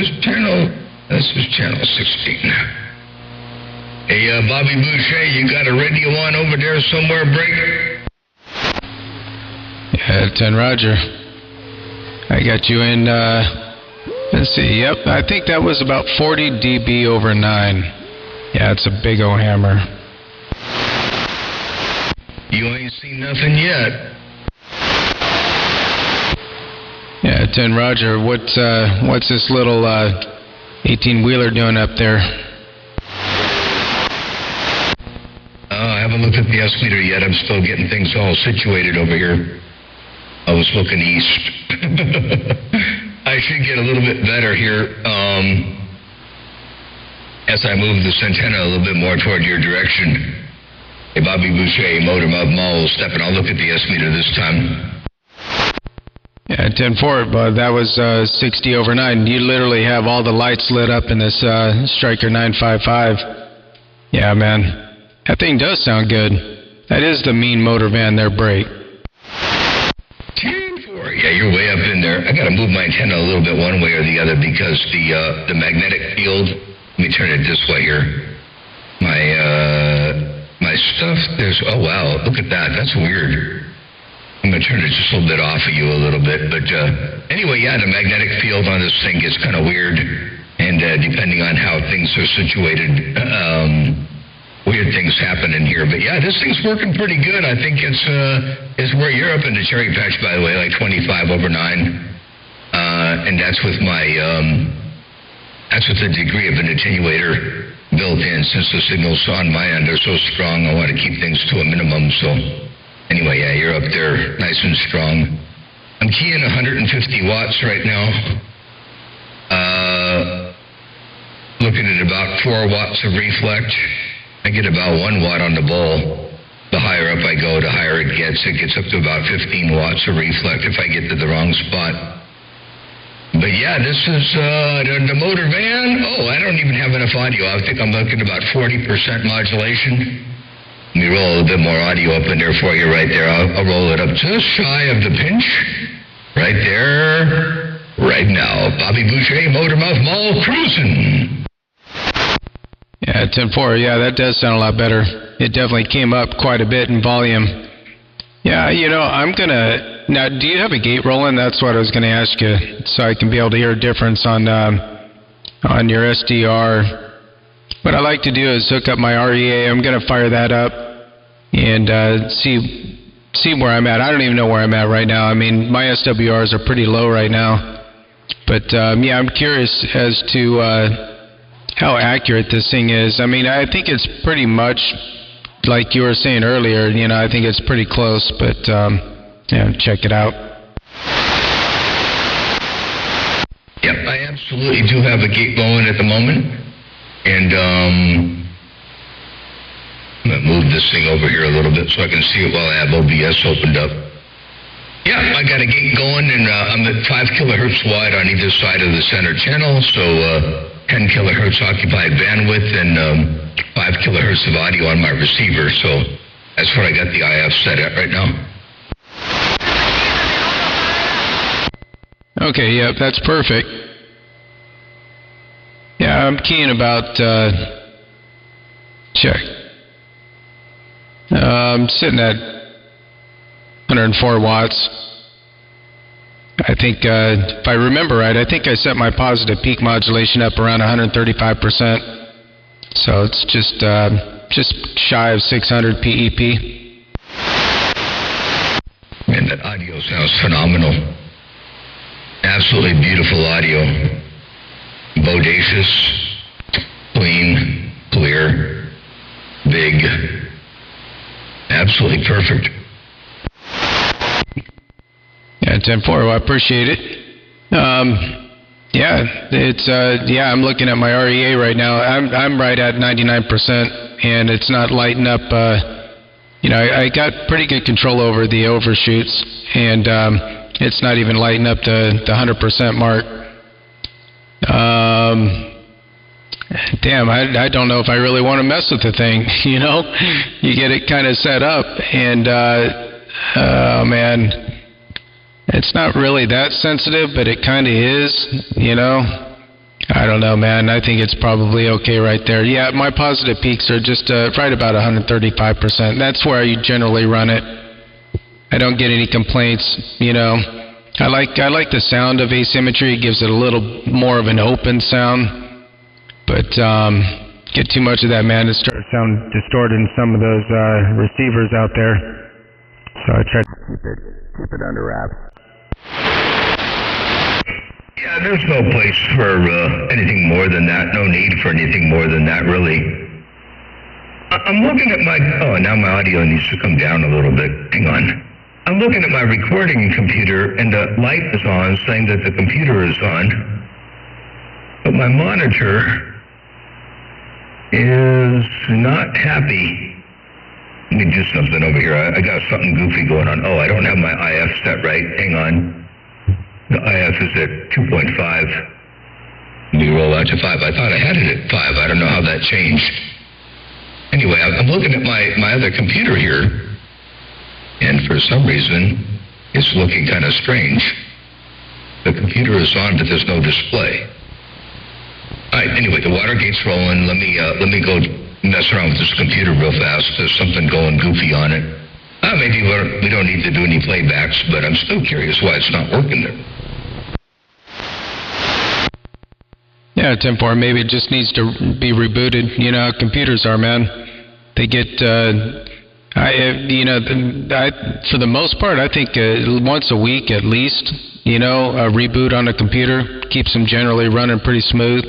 this is channel 16. Hey, Bobby Boucher, you got a radio on over there somewhere, break? Yeah, 10 Roger. I got you in, let's see, yep, I think that was about 40 dB over 9. Yeah, it's a big old hammer. You ain't seen nothing yet. Yeah, 10 Roger, what's this little 18-wheeler doing up there? I haven't looked at the S-meter yet. I'm still getting things all situated over here. I was looking east. I should get a little bit better here as I move this antenna a little bit more toward your direction. Hey, Bobby Boucher, Motor Mouth Mall, stepping. I'll look at the S-meter this time. Yeah, 10-4, but that was 60 over 9. You literally have all the lights lit up in this Striker 955. Yeah, man. That thing does sound good. That is the mean motor van there, break. 10-4. Yeah, you're way up in there. I got to move my antenna a little bit one way or the other because the magnetic field. Let me turn it this way here. My stuff. Oh wow, look at that. That's weird. I'm going to turn it just a little bit off of you a little bit. But anyway, yeah, the magnetic field on this thing gets kind of weird. And depending on how things are situated, weird things happen in here. But yeah, this thing's working pretty good. I think it's where you're up in the cherry patch, by the way, like 25 over 9. And that's with that's with the degree of an attenuator built in. Since the signals on my end are so strong, I want to keep things to a minimum. So anyway, yeah, you're up there nice and strong. I'm keying 150 watts right now. Looking at about 4 watts of reflect. I get about 1 watt on the bowl. The higher up I go, the higher it gets. It gets up to about 15 watts of reflect if I get to the wrong spot. But yeah, this is the motor van. Oh, I don't even have enough audio. I think I'm looking at about 40% modulation. Let me roll a little bit more audio up in there for you right there. I'll roll it up just shy of the pinch. Right there. Right now. Bobby Boucher, Motor Mouth Mall, cruising. Yeah, 10-4. Yeah, that does sound a lot better. It definitely came up quite a bit in volume. Yeah, you know, I'm going to... Now, do you have a gate rolling? That's what I was going to ask you, so I can be able to hear a difference on your SDR. What I like to do is hook up my REA. I'm going to fire that up and see where I'm at. I don't even know where I'm at right now. I mean, my SWRs are pretty low right now. But, yeah, I'm curious as to how accurate this thing is. I mean, I think it's pretty much like you were saying earlier. You know, I think it's pretty close, but, yeah, check it out. Yep, I absolutely do have a gate going at the moment. And, I'm going to move this thing over here a little bit so I can see it while I have OBS opened up. Yeah, I got a gate going, and I'm at 5 kilohertz wide on either side of the center channel, so 10 kilohertz occupied bandwidth and 5 kilohertz of audio on my receiver, so that's where I got the IF set at right now. Okay, yep, that's perfect. Yeah, I'm keying about, check. I'm sitting at 104 watts. I think, if I remember right, I think I set my positive peak modulation up around 135%. So it's just shy of 600 PEP. Man, that audio sounds phenomenal. Absolutely beautiful audio. Bodacious, clean, clear, big. Absolutely perfect. Yeah, 10-4. Well, I appreciate it. Yeah, it's yeah. I'm looking at my REA right now. I'm right at 99%, and it's not lighting up. You know, I got pretty good control over the overshoots, and it's not even lighting up the 100% mark. Damn, I don't know if I really want to mess with the thing. You know, you get it kind of set up, and oh man. It's not really that sensitive, but it kind of is, you know. I don't know, man. I think it's probably okay right there. Yeah, my positive peaks are just right about 135%. That's where I generally run it. I don't get any complaints, you know. I like the sound of asymmetry. It gives it a little more of an open sound. But get too much of that, man, it starts sound distorted in some of those receivers out there. So I try to keep it under wraps. Yeah, there's no place for anything more than that. No need for anything more than that, really. I'm looking at my... Oh, now my audio needs to come down a little bit. Hang on. I'm looking at my recording computer, and the light is on, saying that the computer is on. But my monitor is not happy. Let me do something over here. I got something goofy going on. Oh, I don't have my IF set right. Hang on. The IF is at 2.5. Let me roll out to 5. I thought I had it at 5. I don't know how that changed. Anyway, I'm looking at my other computer here, and for some reason, it's looking kind of strange. The computer is on, but there's no display. All right, anyway, the Watergate's rolling. Let me go mess around with this computer real fast. There's something going goofy on it. Maybe we don't need to do any playbacks, but I'm still curious why it's not working there. Yeah, 10-4, maybe it just needs to be rebooted. You know how computers are, man. They get, for the most part, I think once a week at least, you know, a reboot on a computer keeps them generally running pretty smooth.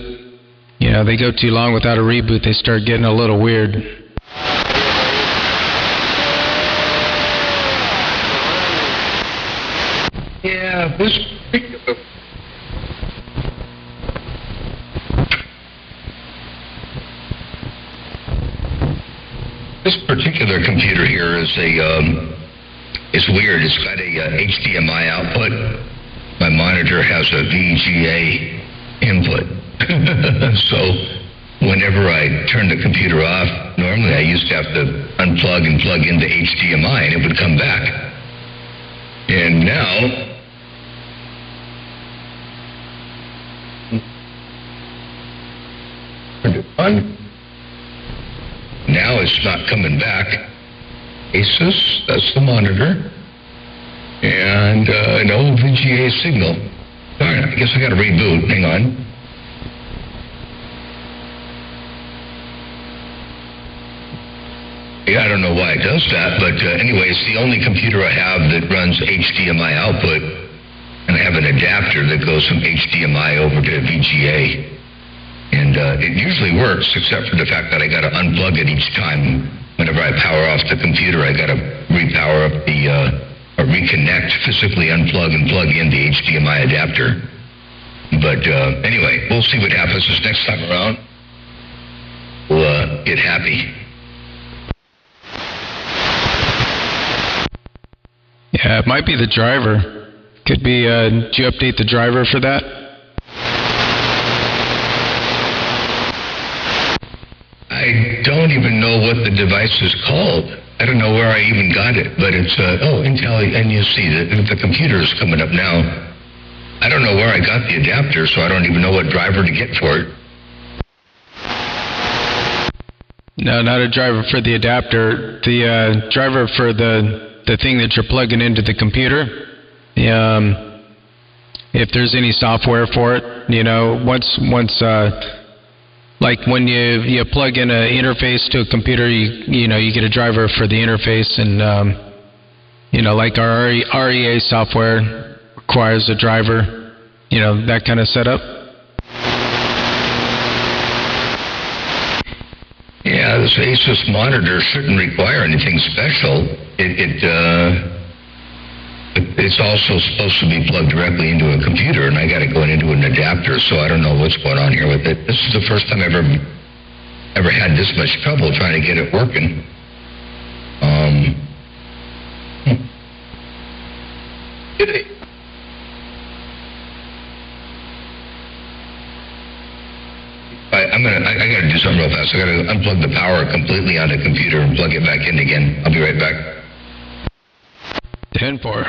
You know, they go too long without a reboot, they start getting a little weird. Yeah, this particular computer here is it's weird. It's got a HDMI output. My monitor has a VGA input. So whenever I turn the computer off, normally I used to have to unplug and plug into HDMI and it would come back. And now turned it on. Now it's not coming back. Asus, that's the monitor. And no VGA signal. All right, I guess I got to reboot. Hang on. Yeah, I don't know why it does that, but anyway, it's the only computer I have that runs HDMI output, and I have an adapter that goes from HDMI over to VGA. And it usually works, except for the fact that I got to unplug it each time. Whenever I power off the computer, I got to repower up or reconnect, physically unplug and plug in the HDMI adapter. But anyway, we'll see what happens this next time around. We'll get happy. Yeah, it might be the driver. Could be, did you update the driver for that? I don't even know what the device is called. I don't know where I even got it, but it's, Intel, and you see that the computer is coming up now. I don't know where I got the adapter, so I don't even know what driver to get for it. No, not a driver for the adapter. The driver for the thing that you're plugging into the computer. If there's any software for it, you know, once like when you plug in an interface to a computer, you know you get a driver for the interface, and you know, like our REA software requires a driver, you know, that kind of setup. Yeah, this Asus monitor shouldn't require anything special. It's also supposed to be plugged directly into a computer, and I got to go into an adapter, so I don't know what's going on here with it. This is the first time I've ever had this much trouble trying to get it working. I got to do something real fast. I got to unplug the power completely on the computer and plug it back in again. I'll be right back. 10-4.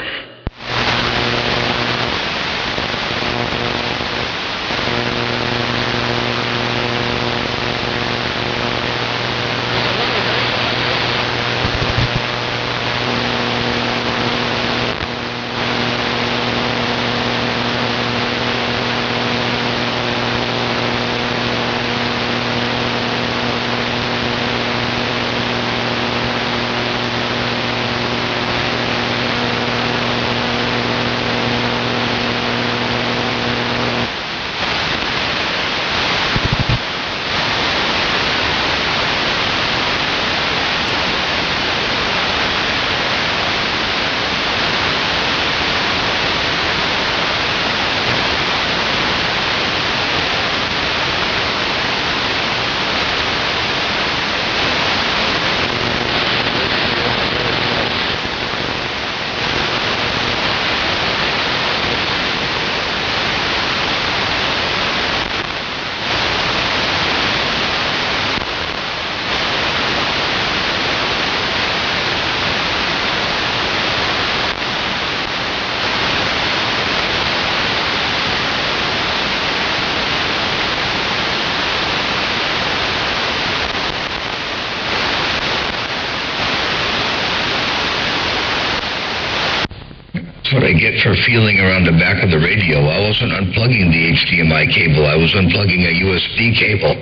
what I get for feeling around the back of the radio. I wasn't unplugging the HDMI cable. I was unplugging a USB cable.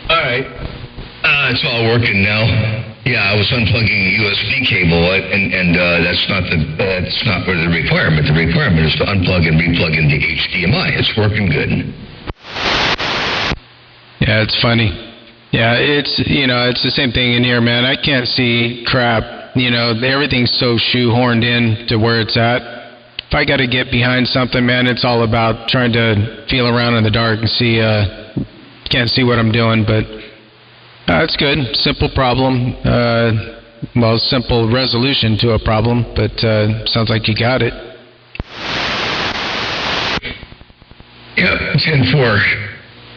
All right. It's all working now. Yeah, I was unplugging a USB cable, and that's not the requirement. The requirement is to unplug and replug into HDMI. It's working good. Yeah, it's funny. Yeah, it's the same thing in here, man. I can't see crap. Everything's so shoehorned in to where it's at. If I got to get behind something, man, it's all about trying to feel around in the dark and see. Can't see what I'm doing, but it's good. Simple problem. Simple resolution to a problem, but sounds like you got it. Yep, 10-4,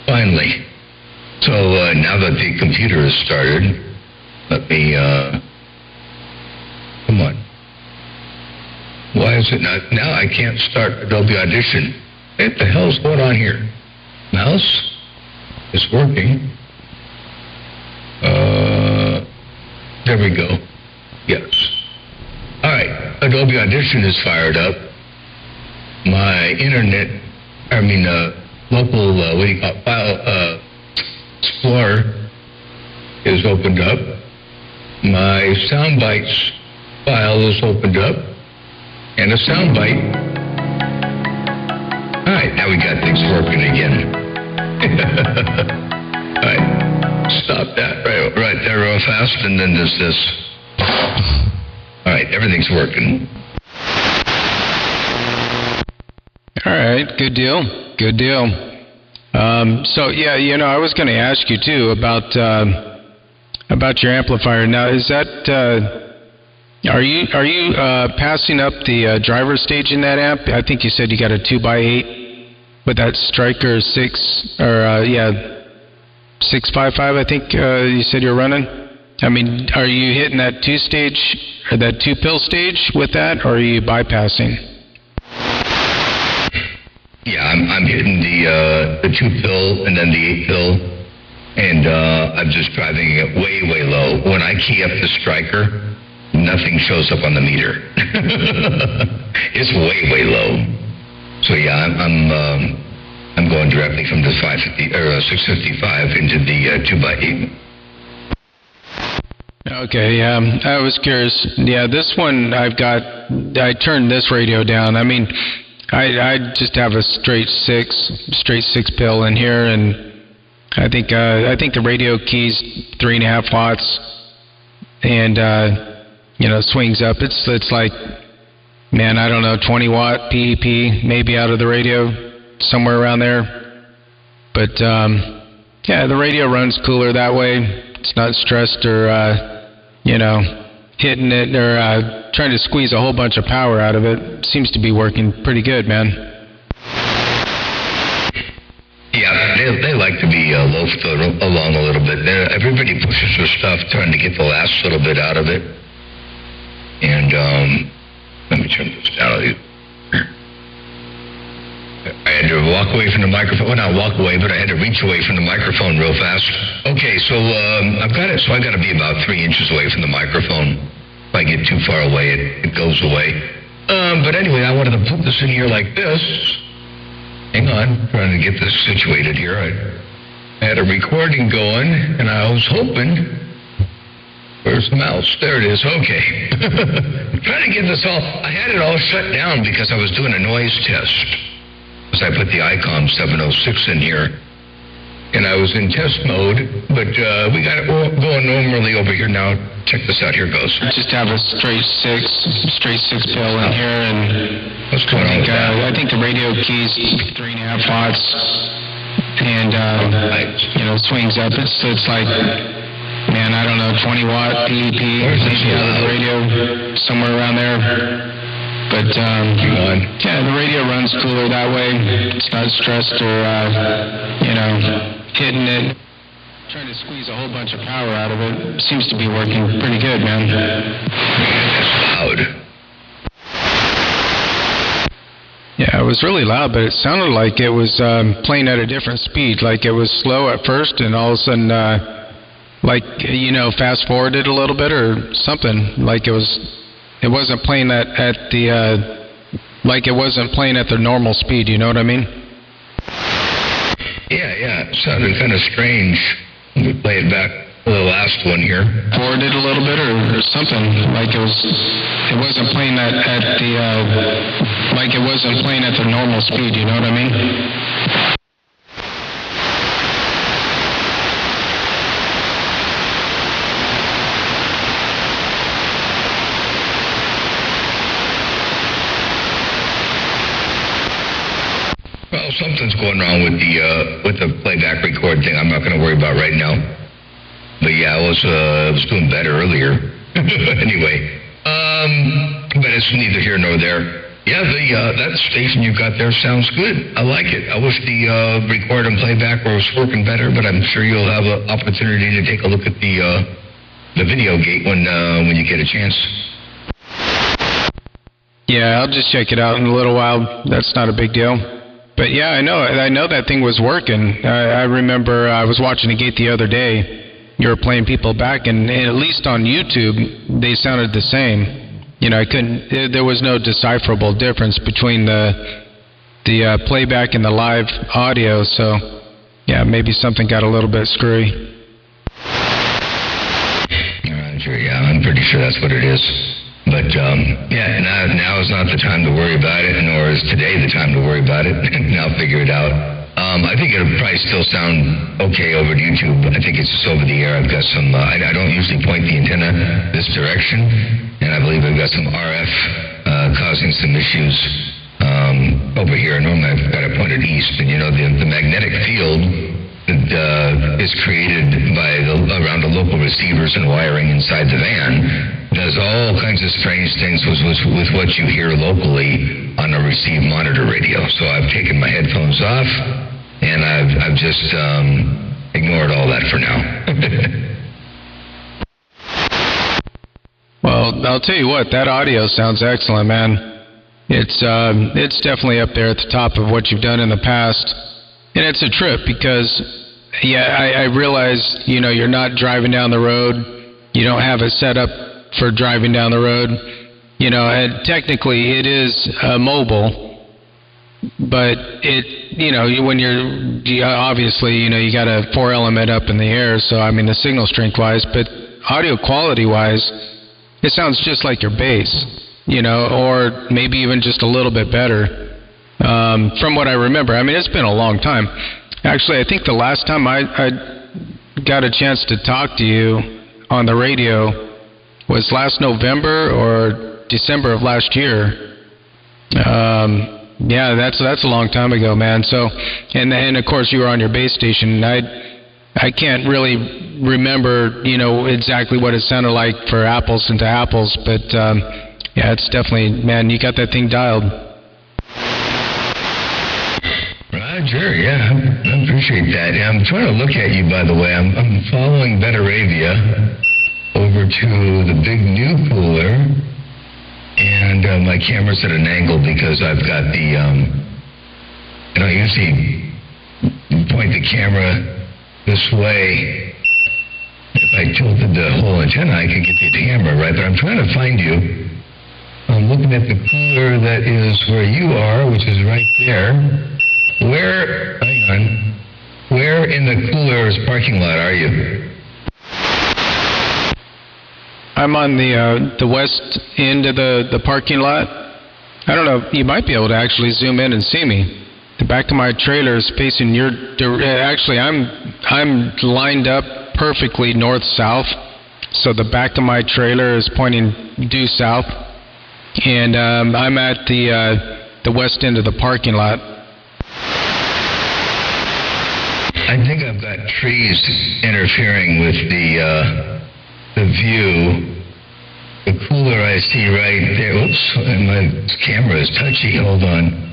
finally. So now that the computer has started, let me, come on. Why is it not? Now I can't start Adobe Audition. What the hell's going on here? Mouse is working. There we go. Yes. All right. Adobe Audition is fired up. My local, file Explorer is opened up. My Soundbites file is opened up. And a soundbite. All right. Now we got things working again. All right. Stop that right there real fast, and then there's this. All right, everything's working. All right, good deal. So yeah, I was going to ask you too about your amplifier. Now, is that are you passing up the driver stage in that amp? I think you said you got a 2x8 with that Striker 6 or 655, I think you said you're running. I mean, are you hitting that 2-stage or that 2-pill stage with that, or are you bypassing? Yeah, I'm hitting the 2-pill and then the 8-pill, and I'm just driving it way low. When I key up the Striker, nothing shows up on the meter. It's way low. So yeah, I'm going directly from the 655 into the 2x8. Okay, yeah, I was curious. Yeah, this one I turned this radio down. I mean, I just have a straight 6 pill in here, and I think the radio key's 3.5 watts, and swings up. It's like, man, I don't know, 20 watt PEP maybe out of the radio, somewhere around there. But yeah, the radio runs cooler that way. It's not stressed or hitting it or trying to squeeze a whole bunch of power out of it. Seems to be working pretty good, man. Yeah, they like to be loafed along a little bit. Everybody pushes their stuff, trying to get the last little bit out of it. And let me turn this down. I had to walk away from the microphone. Well, not walk away, but I had to reach away from the microphone real fast. Okay, so I've got it. So I got to be about 3 inches away from the microphone. If I get too far away, it goes away. But anyway, I wanted to put this in here like this. Hang on, trying to get this situated here. I had a recording going, and I was hoping. Where's the mouse? There it is. Okay. Trying to get this all. I had it all shut down because I was doing a noise test. Because I put the ICOM 706 in here, and I was in test mode, but we got it going normally over here now. Check this out. Here it goes. Just have a straight six pill in here, and what's going on with that? I think the radio key's 3.5 watts, and swings up. It's like, man, I don't know, 20 watt PEP, maybe out of the radio, somewhere around there. But yeah, the radio runs cooler that way. It's not stressed or hitting it, trying to squeeze a whole bunch of power out of it. Seems to be working pretty good, man. It's loud. Yeah, it was really loud, but it sounded like it was playing at a different speed. Like it was slow at first, and all of a sudden, fast forwarded a little bit or something. Like it was It wasn't playing at the like it wasn't playing at the normal speed. You know what I mean? Yeah. It sounded kind of strange. We play it back to the last one here. Forward it a little bit or something. Like it wasn't playing at the like it wasn't playing at the normal speed. You know what I mean? Well, something's going wrong with the playback record thing. I'm not going to worry about right now. But yeah, it was doing better earlier. Anyway, but it's neither here nor there. Yeah, that station you got there sounds good. I like it. I wish the record and playback was working better, but I'm sure you'll have an opportunity to take a look at the Videogate when you get a chance. Yeah, I'll just check it out in a little while. That's not a big deal. But yeah, I know that thing was working. I remember I was watching the gate the other day. You were playing people back, and at least on YouTube, they sounded the same. You know, there was no decipherable difference between the playback and the live audio. So yeah, maybe something got a little bit screwy. Sure, yeah, I'm pretty sure that's what it is. But, yeah, now is not the time to worry about it, nor is today the time to worry about it. I'll figure it out. I think it'll probably still sound okay over to YouTube. I think it's just over the air. I've got some, I don't usually point the antenna this direction, and I believe I've got some RF causing some issues over here. Normally I've got it pointed east, and you know, the magnetic field that is created by around the local receivers and wiring inside the van does all kinds of strange things with what you hear locally on a receive monitor radio. So I've taken my headphones off, and I've just ignored all that for now. Well, I'll tell you what, that audio sounds excellent, man. It's definitely up there at the top of what you've done in the past. And it's a trip because, yeah, I realize, you know, you're not driving down the road. You don't have it set up for driving down the road. You know, and technically it is mobile, but you know, when obviously, you know, you got a 4-element up in the air, so I mean the signal strength-wise, but audio quality-wise, it sounds just like your bass, you know, or maybe even just a little bit better. From what I remember, I mean, it's been a long time. Actually, I think the last time I got a chance to talk to you on the radio was last November or December of last year. Yeah, that's a long time ago, man. So, and of course you were on your base station. I can't really remember, you know, exactly what it sounded like for apples and to apples, but yeah, it's definitely, man, you got that thing dialed. Roger, yeah, I appreciate that. Yeah, I'm trying to look at you, by the way. I'm following Betaravia over to the big new cooler, and my camera's at an angle because I've got the, I don't usually point the camera this way. If I tilted the whole antenna, I could get the camera right, but I'm trying to find you. I'm looking at the cooler that is where you are, which is right there. Where in the cooler's parking lot are you? I'm on the west end of the parking lot. I don't know, you might be able to actually zoom in and see me. The back of my trailer is facing your actually I'm lined up perfectly north-south. So the back of my trailer is pointing due south. And I'm at the west end of the parking lot. I think I've got trees interfering with the view. The cooler I see right there. Oops, my camera is touchy. Hold on.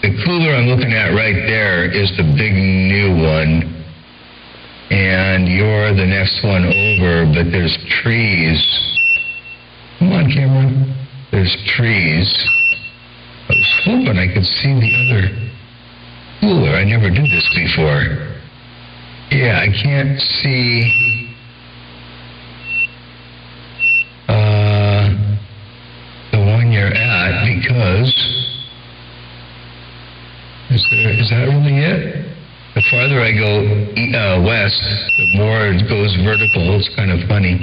The cooler I'm looking at right there is the big new one. And you're the next one over, but there's trees. Come on, camera. There's trees. I was hoping I could see the other cooler. I never did this before. Yeah, I can't see. is. Is that really it? The farther I go west, the more it goes vertical. It's kind of funny.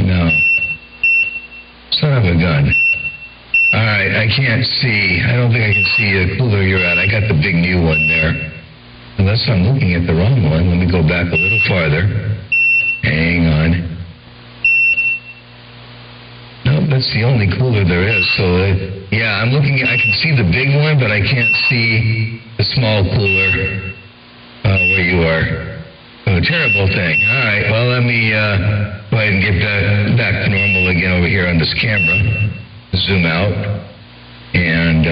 No. Son of a gun. Alright, I can't see. I don't think I can see the cooler you're at. I got the big new one there. Unless I'm looking at the wrong one. Let me go back a little farther. Hang on. No, that's the only cooler there is. So, yeah, I'm looking at, I can see the big one, but I can't see the small cooler where you are. Oh, terrible thing. All right, well, let me go ahead and get back to normal again over here on this camera. Zoom out and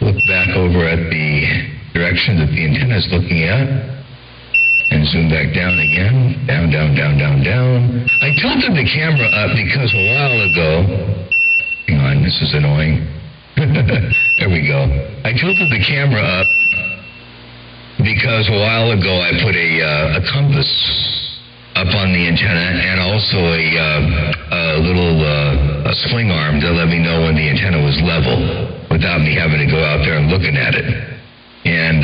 look back over at the direction that the antenna is looking at. And zoom back down again. Down, down, down, down, down. I tilted the camera up because a while ago... Hang on, this is annoying. There we go. I tilted the camera up because a while ago I put a compass up on the antenna and also a little sling arm to let me know when the antenna was level without me having to go out there and looking at it. And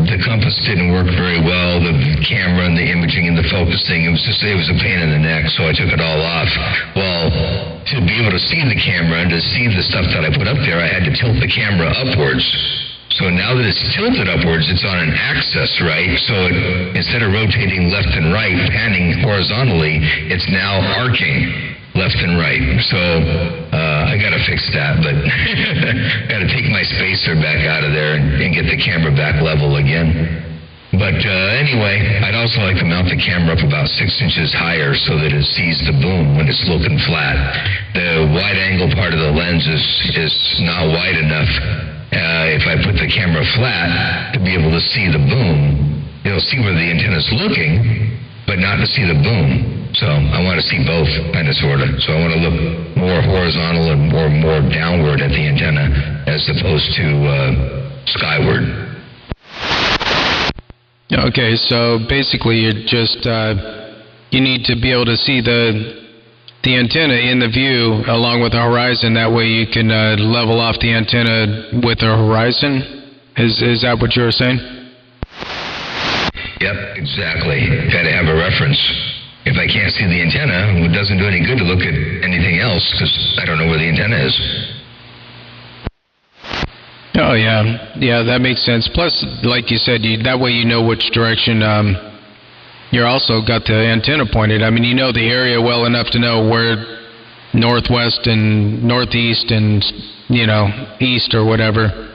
the compass didn't work very well. The camera and the imaging and the focusing, it was a pain in the neck, so I took it all off. Well, to be able to see the camera and to see the stuff that I put up there, I had to tilt the camera upwards. So now that it's tilted upwards, it's on an axis, right? So instead of rotating left and right, panning horizontally, it's now arcing left and right. So I got to fix that, but got to take my spacer back out of there and get the camera back level again. But anyway, I'd also like to mount the camera up about 6 inches higher so that it sees the boom when it's looking flat. The wide angle part of the lens is not wide enough. If I put the camera flat to be able to see the boom, it'll see where the antenna's looking, but not to see the boom. So I want to see both, kind of, sort of. So I want to look more horizontal and more downward at the antenna as opposed to skyward. Okay, so basically you're just, you need to be able to see the antenna in the view along with the horizon. That way you can level off the antenna with the horizon. Is that what you were saying? Yep, exactly. Got to have a reference. If I can't see the antenna, it doesn't do any good to look at anything else because I don't know where the antenna is. Oh, yeah, that makes sense. Plus, like you said, that way you know which direction you're also got the antenna pointed. I mean, you know the area well enough to know where northwest and northeast and, east or whatever.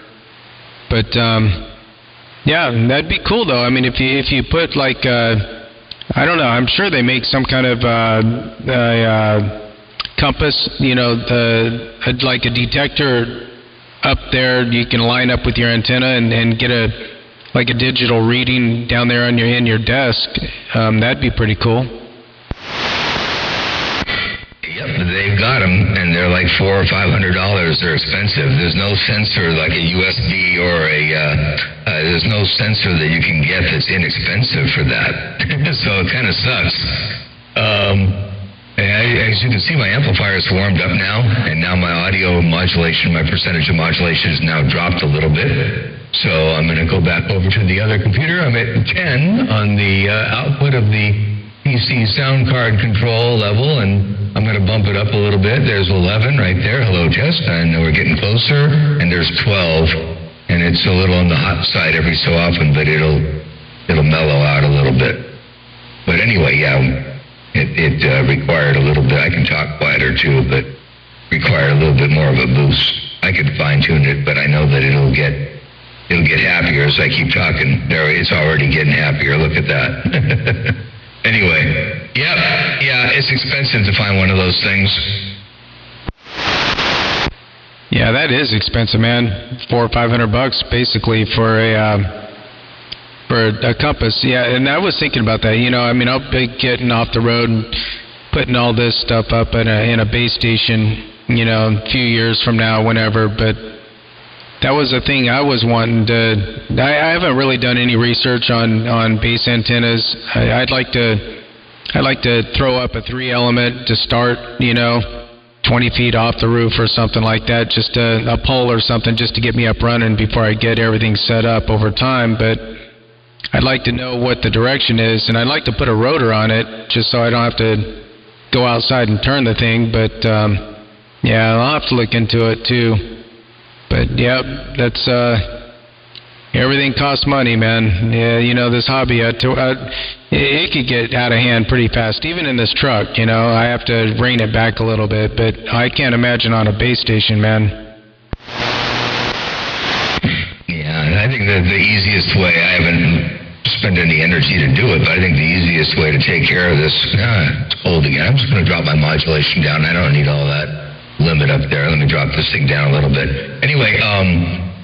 But, yeah, that'd be cool, though. I mean, if you put, like, I don't know, I'm sure they make some kind of compass, like a detector up there. You can line up with your antenna and get a digital reading down there on in your desk. That'd be pretty cool. Yep, they've got them, and they're like $400 or $500. They're expensive. There's no sensor like a USB or there's no sensor that you can get that's inexpensive for that. So it kind of sucks. As you can see, my amplifier is warmed up now, and now my audio modulation, my percentage of modulation is now dropped a little bit. So I'm going to go back over to the other computer. I'm at 10 on the output of the PC sound card control level, and I'm going to bump it up a little bit. There's 11 right there. Hello, Jess. I know we're getting closer. And there's 12, and it's a little on the hot side every so often, but it'll mellow out a little bit. But anyway, yeah. It required a little bit. I can talk quieter too, but required a little bit more of a boost. I could fine tune it, but I know that it'll get happier as I keep talking. There, it's already getting happier. Look at that. Anyway, yeah, it's expensive to find one of those things. Yeah, that is expensive, man. $400 or $500 basically for a compass. Yeah, and I was thinking about that. I mean, I'll be getting off the road and putting all this stuff up in a base station, a few years from now, whenever. But that was a thing I was wanting to. I haven't really done any research on base antennas. I'd like to I like to throw up a 3-element to start, 20 feet off the roof or something like that, just a pole or something just to get me up running before I get everything set up over time. But I'd like to know what the direction is, and I'd like to put a rotor on it just so I don't have to go outside and turn the thing. But yeah, I'll have to look into it too. But yeah, that's everything costs money, man. Yeah, this hobby, it could get out of hand pretty fast. Even in this truck, I have to rein it back a little bit. But I can't imagine on a base station, man. Yeah, I think that the easiest way, I haven't spent any energy to do it, but I think the easiest way to take care of this, it's cold again. I'm just going to drop my modulation down. I don't need all that limit up there. Let me drop this thing down a little bit. Anyway,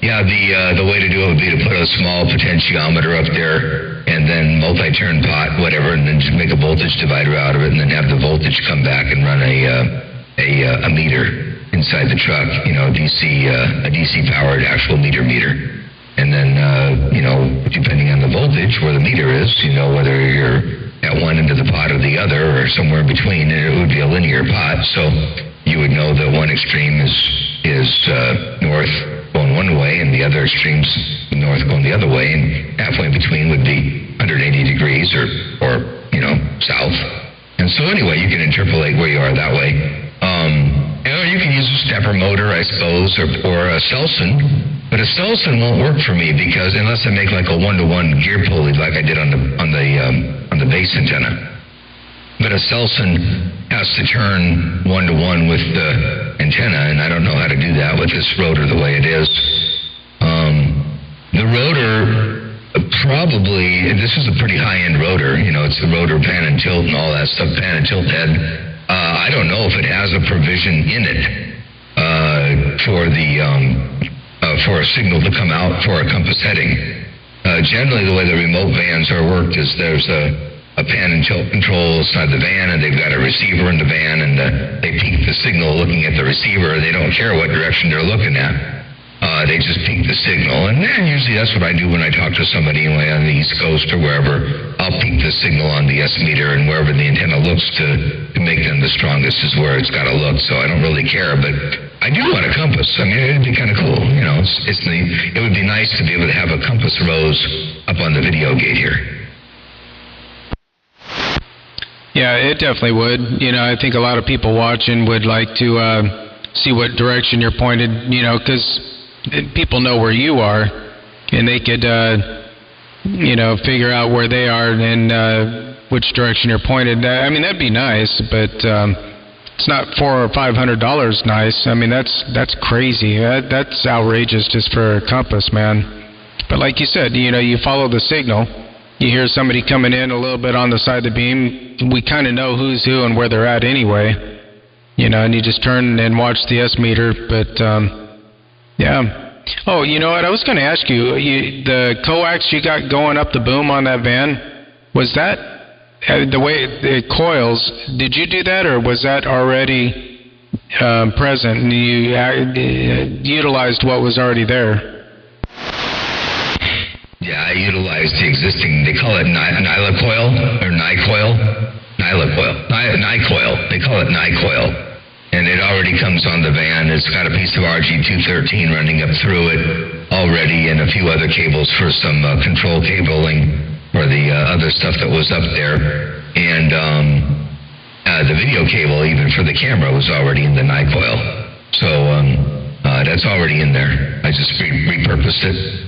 yeah, the way to do it would be to put a small potentiometer up there and then multi-turn pot, whatever, and then just make a voltage divider out of it and then have the voltage come back and run a meter inside the truck, a DC powered actual meter. And then, depending on the voltage where the meter is, whether you're at one end of the pot or the other or somewhere in between, it would be a linear pot. So you would know that one extreme is north going one way and the other extreme's north going the other way, and halfway in between would be 180 degrees or south. And so anyway, you can interpolate where you are that way. You can use a stepper motor, I suppose, or a Selson. But a Selson won't work for me because unless I make like a 1-to-1 gear pulley like I did on the base antenna. But a Selson has to turn 1-to-1 with the antenna, and I don't know how to do that with this rotor the way it is. The rotor probably, this is a pretty high-end rotor. It's the rotor pan and tilt and all that stuff, pan and tilt head. I don't know if it has a provision in it for a signal to come out for a compass heading. Generally, the way the remote vans are worked is there's a pan and tilt control inside the van, and they've got a receiver in the van, and they peak the signal looking at the receiver. They don't care what direction they're looking at. They just peak the signal, and usually that's what I do when I talk to somebody on the East Coast or wherever. I'll peak the signal on the S meter, and wherever the antenna looks to make them the strongest is where it's got to look. So I don't really care, but I do want a compass. I mean, it'd be kind of cool. It would be nice to be able to have a compass rose up on the Videogate here. Yeah, it definitely would. I think a lot of people watching would like to see what direction you're pointed, because people know where you are, and they could, figure out where they are and which direction you're pointed. I mean, that'd be nice, but it's not $400 or $500 nice. I mean, that's crazy. That's outrageous just for a compass, man. But like you said, you follow the signal. You hear somebody coming in a little bit on the side of the beam. We kind of know who's who and where they're at anyway. And you just turn and watch the S meter. But yeah. Oh, you know what? I was going to ask you, the coax you got going up the boom on that van, was that the way it coils? Did you do that, or was that already present and you utilized what was already there? Yeah, I utilized the existing, they call it Nyla coil, or Nycoil. They call it Nycoil. And it already comes on the van. It's got a piece of RG213 running up through it already, and a few other cables for some control cabling for the other stuff that was up there. And the video cable, even for the camera, was already in the Nycoil. So that's already in there. I just repurposed it.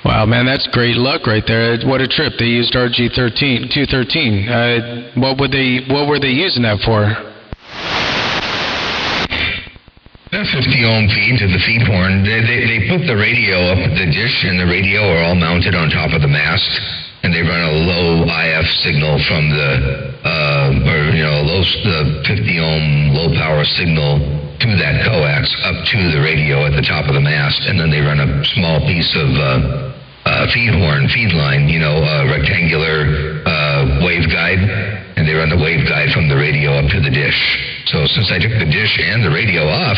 Wow, man, that's great luck right there. What a trip. They used RG213. What were they using that for? 50 ohm feed to the feed horn. They put the radio up at the dish, and the radio are all mounted on top of the mast, and they run a low IF signal from the 50 ohm low power signal to that coax up to the radio at the top of the mast, and then they run a small piece of feed line, rectangular waveguide, and they run the waveguide from the radio up to the dish. So since I took the dish and the radio off,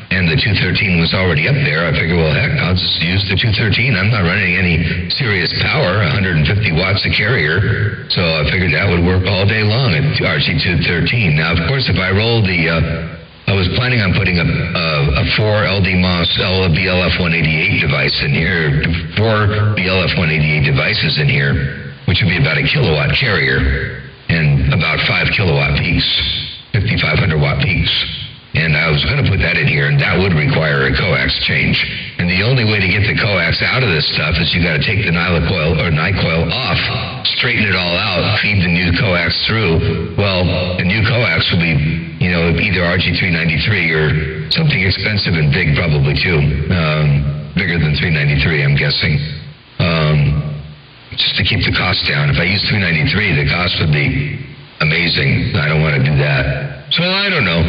and the 213 was already up there. I figured, well, heck, I'll just use the 213. I'm not running any serious power, 150 watts a carrier. So I figured that would work all day long at RC213. Now, of course, if I roll I was planning on putting a 4 LDMOS BLF188 device in here, 4 BLF188 devices in here, which would be about a kilowatt carrier and about 5 kilowatt peaks, 5,500 watt peaks. And I was going to put that in here, and that would require a coax change. And the only way to get the coax out of this stuff is you got to take the NiCoil off, straighten it all out, feed the new coax through. Well, the new coax will be, either RG393 or something expensive and big, probably too, bigger than 393, I'm guessing. Just to keep the cost down. If I use 393, the cost would be amazing. I don't want to do that. So I don't know.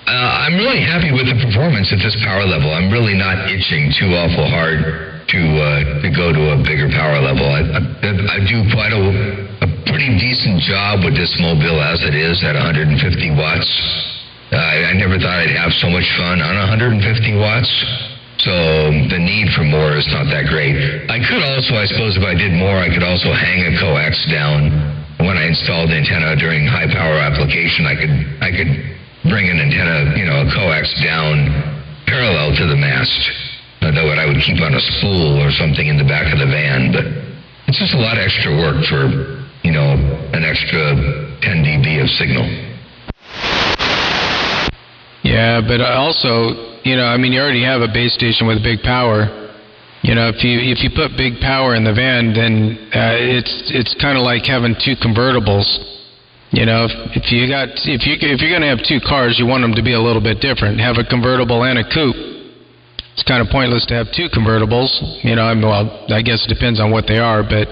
I'm really happy with the performance at this power level. I'm really not itching too awful hard to go to a bigger power level. I do quite a pretty decent job with this mobile as it is at 150 watts. I never thought I'd have so much fun on 150 watts. So the need for more is not that great. I could also, I suppose, if I did more, I could also hang a coax down. When I installed the antenna during high power application, I could bring an antenna, a coax down parallel to the mast. That I would keep on a spool or something in the back of the van, but it's just a lot of extra work for, an extra 10 dB of signal. Yeah, but also, you already have a base station with big power. If you put big power in the van, then it's kind of like having two convertibles. If you're going to have two cars, you want them to be a little bit different. Have a convertible and a coupe. It's kind of pointless to have two convertibles. I guess it depends on what they are, but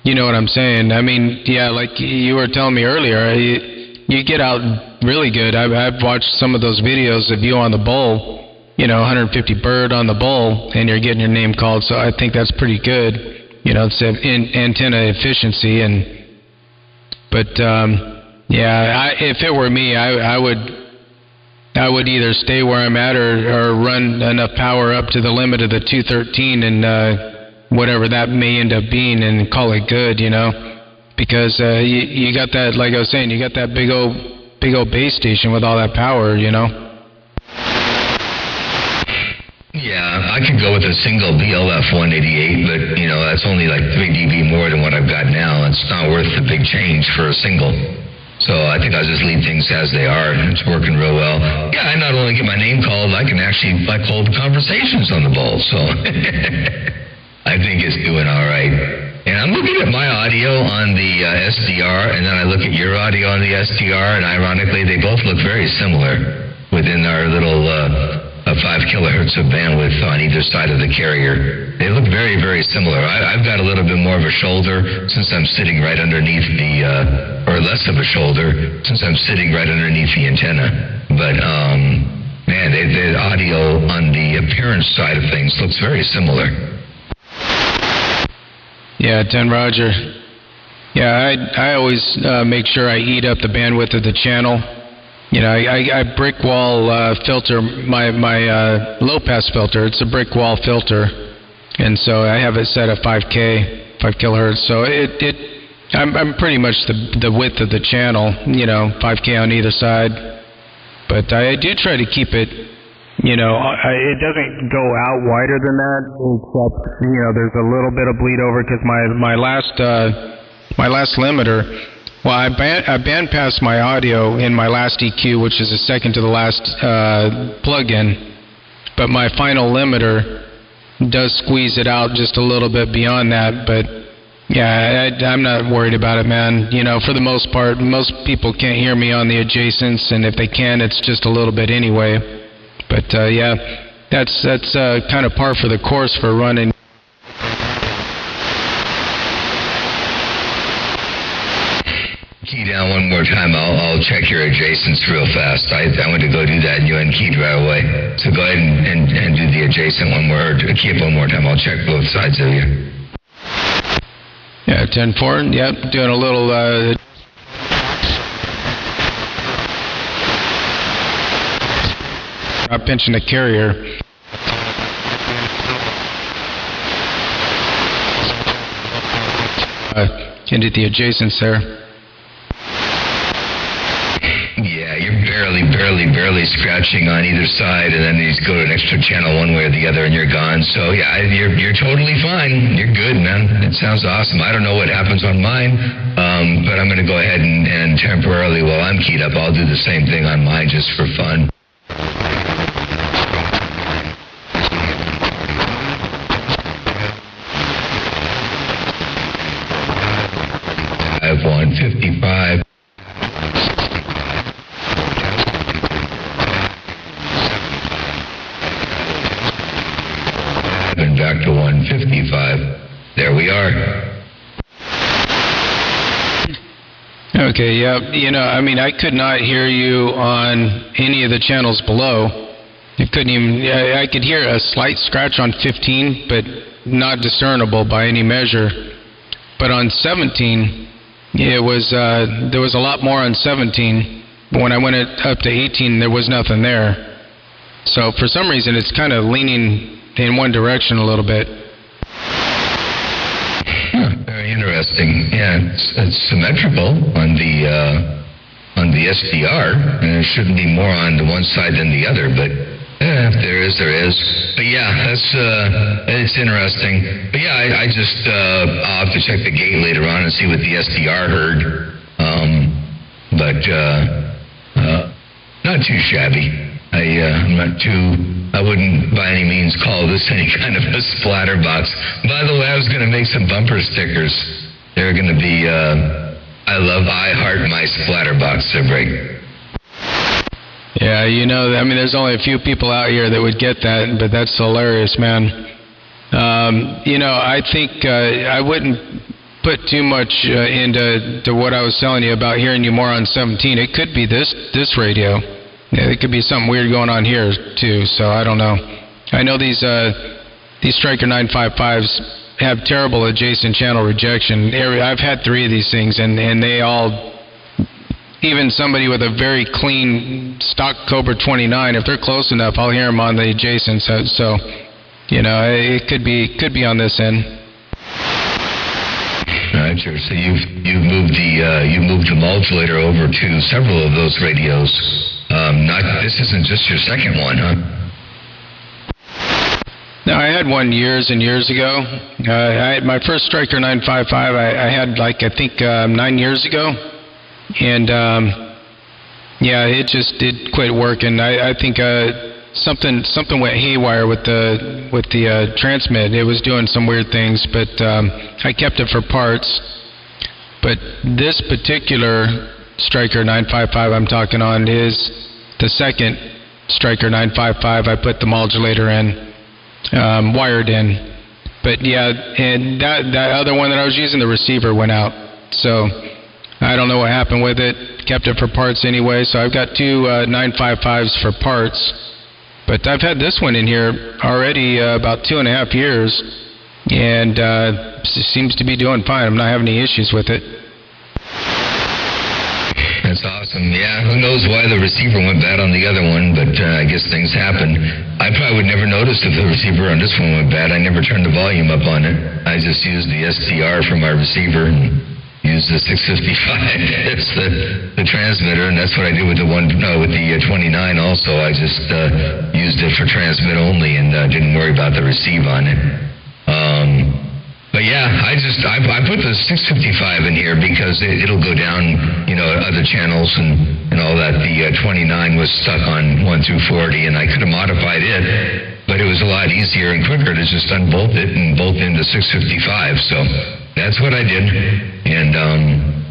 you know what I'm saying. Like you were telling me earlier, you get out really good. I've watched some of those videos of you on the bull. 150 bird on the bull, and you're getting your name called. So I think that's pretty good. It's antenna efficiency. If it were me, I would either stay where I'm at or run enough power up to the limit of the 213 and whatever that may end up being, and call it good. Because you got that, like I was saying, you got that big old base station with all that power. Yeah, I could go with a single BLF 188, but, that's only like 3 dB more than what I've got now. It's not worth the big change for a single. So I think I'll just leave things as they are. It's working real well. Yeah, I not only get my name called, I can actually hold conversations on the bull. So I think it's doing all right. And I'm looking at my audio on the SDR, and then I look at your audio on the SDR, and ironically, they both look very similar within our little 5 kilohertz of bandwidth on either side of the carrier. They look very, very similar. I've got a little bit more of a shoulder since I'm sitting right underneath or less of a shoulder since I'm sitting right underneath the antenna. But, man, the audio on the appearance side of things looks very similar. Yeah, 10 Roger. Yeah, I always make sure I eat up the bandwidth of the channel. I brick wall filter my low pass filter. It's a brick wall filter, and so I have it set at 5 kilohertz. So I'm pretty much the width of the channel. 5K on either side. But I do try to keep it. It doesn't go out wider than that. Except there's a little bit of bleed over because my last limiter. Well, I bandpassed my audio in my last EQ, which is the second to the last plug-in, but my final limiter does squeeze it out just a little bit beyond that. But yeah, I'm not worried about it, man. For the most part, most people can't hear me on the adjacents, and if they can, it's just a little bit anyway. But yeah, that's kind of par for the course for running. Key down one more time. I'll check your adjacents real fast. I went to go do that, and you unkeyed right away. So go ahead and do the adjacent one more, or key up one more time. I'll check both sides of you. Yeah, 10-4. Yep, doing a little. not pinching the carrier. Into the adjacents there. Yeah, you're barely scratching on either side, and then you just go to an extra channel one way or the other, and you're gone. So yeah, you're totally fine. You're good, man. It sounds awesome. I don't know what happens on mine, but I'm going to go ahead and temporarily, while I'm keyed up, I'll do the same thing on mine just for fun. 155. And back to 155. There we are. Okay, yeah. You know, I mean, I could not hear you on any of the channels below. It couldn't even. I could hear a slight scratch on 15, but not discernible by any measure. But on 17. It was there was a lot more on 17. But when I went up to 18, there was nothing there. So for some reason, it's kind of leaning in one direction a little bit. Very interesting. Yeah, it's symmetrical on the SDR, and there shouldn't be more on the one side than the other. But if there is, there is. But yeah, it's interesting. But yeah, I just I'll have to check the gate later on and see what the SDR heard. But not too shabby. I wouldn't by any means call this any kind of a splatterbox. By the way, I was going to make some bumper stickers. They're going to be I heart my splatterbox. They're great. Yeah, you know, I mean, there's only a few people out here that would get that, but that's hilarious, man. You know, I think I wouldn't put too much into what I was telling you about hearing you more on 17. It could be this radio. Yeah, it could be something weird going on here too. So I don't know. I know these Striker 955s have terrible adjacent channel rejection. I've had 3 of these things, and they all. Even somebody with a very clean stock Cobra 29, if they're close enough, I'll hear them on the adjacent. So you know, it could be on this end. Right, sure. So you've moved the modulator over to several of those radios. This isn't just your second one, huh? No, I had one years and years ago. I had my first Striker 955. I had I think 9 years ago. And yeah, it quit working. I think something went haywire with the transmit. It was doing some weird things, but I kept it for parts. But this particular Striker 955 I'm talking on is the second Striker 955. I put the modulator in, wired in. But yeah, and that other one that I was using, the receiver went out. So I don't know what happened with it. Kept it for parts anyway, so I've got 2 955s for parts. But I've had this one in here already about 2.5 years, and it seems to be doing fine. I'm not having any issues with it. That's awesome. Yeah, who knows why the receiver went bad on the other one, but I guess things happen. I probably would never notice if the receiver on this one went bad. I never turned the volume up on it. I just used the SDR for my receiver and use the 655. It's the transmitter, and that's what I did with the 29 also. I just used it for transmit only and didn't worry about the receive on it. But yeah, I put the 655 in here because it'll go down, you know, other channels and all that. The 29 was stuck on 1 through 40, and I could have modified it, but it was a lot easier and quicker to just unbolt it and bolt into 655. So that's what I did, and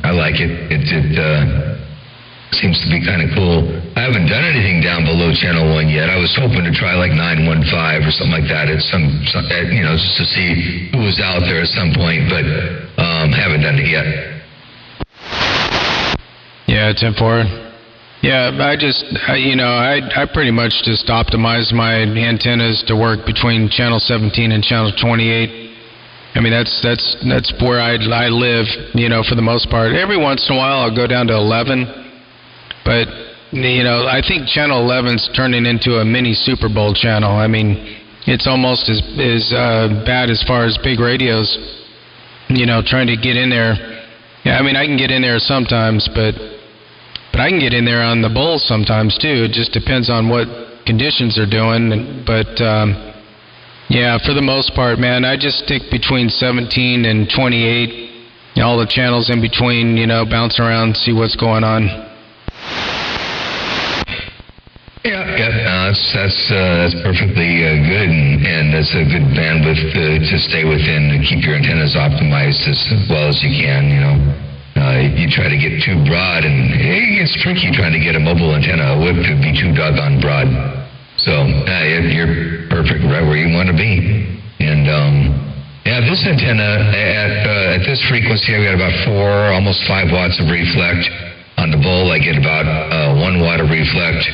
I like it. It seems to be kind of cool. I haven't done anything down below channel 1 yet. I was hoping to try like 915 or something like that at some you know, just to see who was out there at some point, but haven't done it yet. Yeah, 10-4. Yeah, I pretty much just optimized my antennas to work between channel 17 and channel 28. I mean, that's where I live, you know, for the most part. Every once in a while, I'll go down to 11, but I think Channel 11's turning into a mini Super Bowl channel. I mean, it's almost as bad as far as big radios, trying to get in there. Yeah, I mean, I can get in there sometimes, but I can get in there on the bowl sometimes too. It just depends on what conditions are doing. But yeah, for the most part, man, I just stick between 17 and 28. All the channels in between, bounce around, see what's going on. Yeah, that's perfectly good, and that's a good bandwidth to stay within and keep your antennas optimized as well as you can. You try to get too broad, and it gets tricky trying to get a mobile antenna whip to be too doggone broad. So you're perfect right where you want to be. And yeah, this antenna at this frequency, I've got about 4, almost 5 watts of reflect. On the bull, I get about 1 watt of reflect.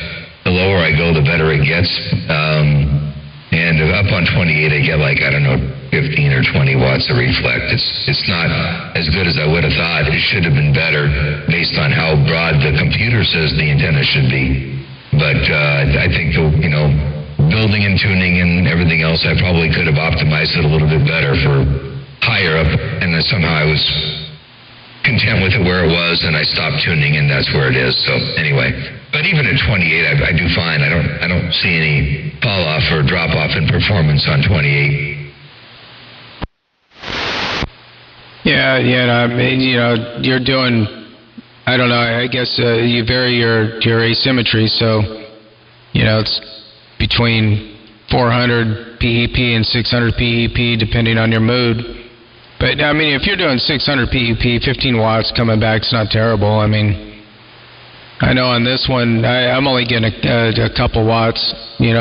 The lower I go, the better it gets. And up on 28, I get 15 or 20 watts of reflect. It's not as good as I would have thought. It should have been better based on how broad the computer says the antenna should be. But I think building and tuning and everything else, I probably could have optimized it a little bit better for higher up, and then somehow I was content with it where it was, and I stopped tuning, and that's where it is. So anyway, but even at 28, I do fine. I don't see any fall off or drop off in performance on 28. Yeah. I mean, you're doing. I don't know. I guess you vary your asymmetry, so it's between 400 PEP and 600 PEP, depending on your mood. But I mean, if you're doing 600 PEP, 15 watts coming back, it's not terrible. I mean, I know on this one, I'm only getting a couple watts. They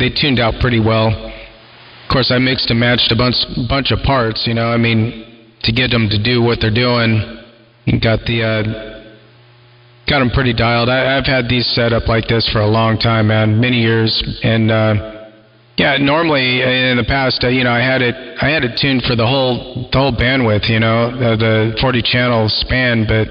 tuned out pretty well. Of course, I mixed and matched a bunch of parts. I mean, to get them to do what they're doing. Got them pretty dialed. I've had these set up like this for a long time, man, many years. And yeah, normally in the past, I had it tuned for the whole bandwidth, the 40 channel span, but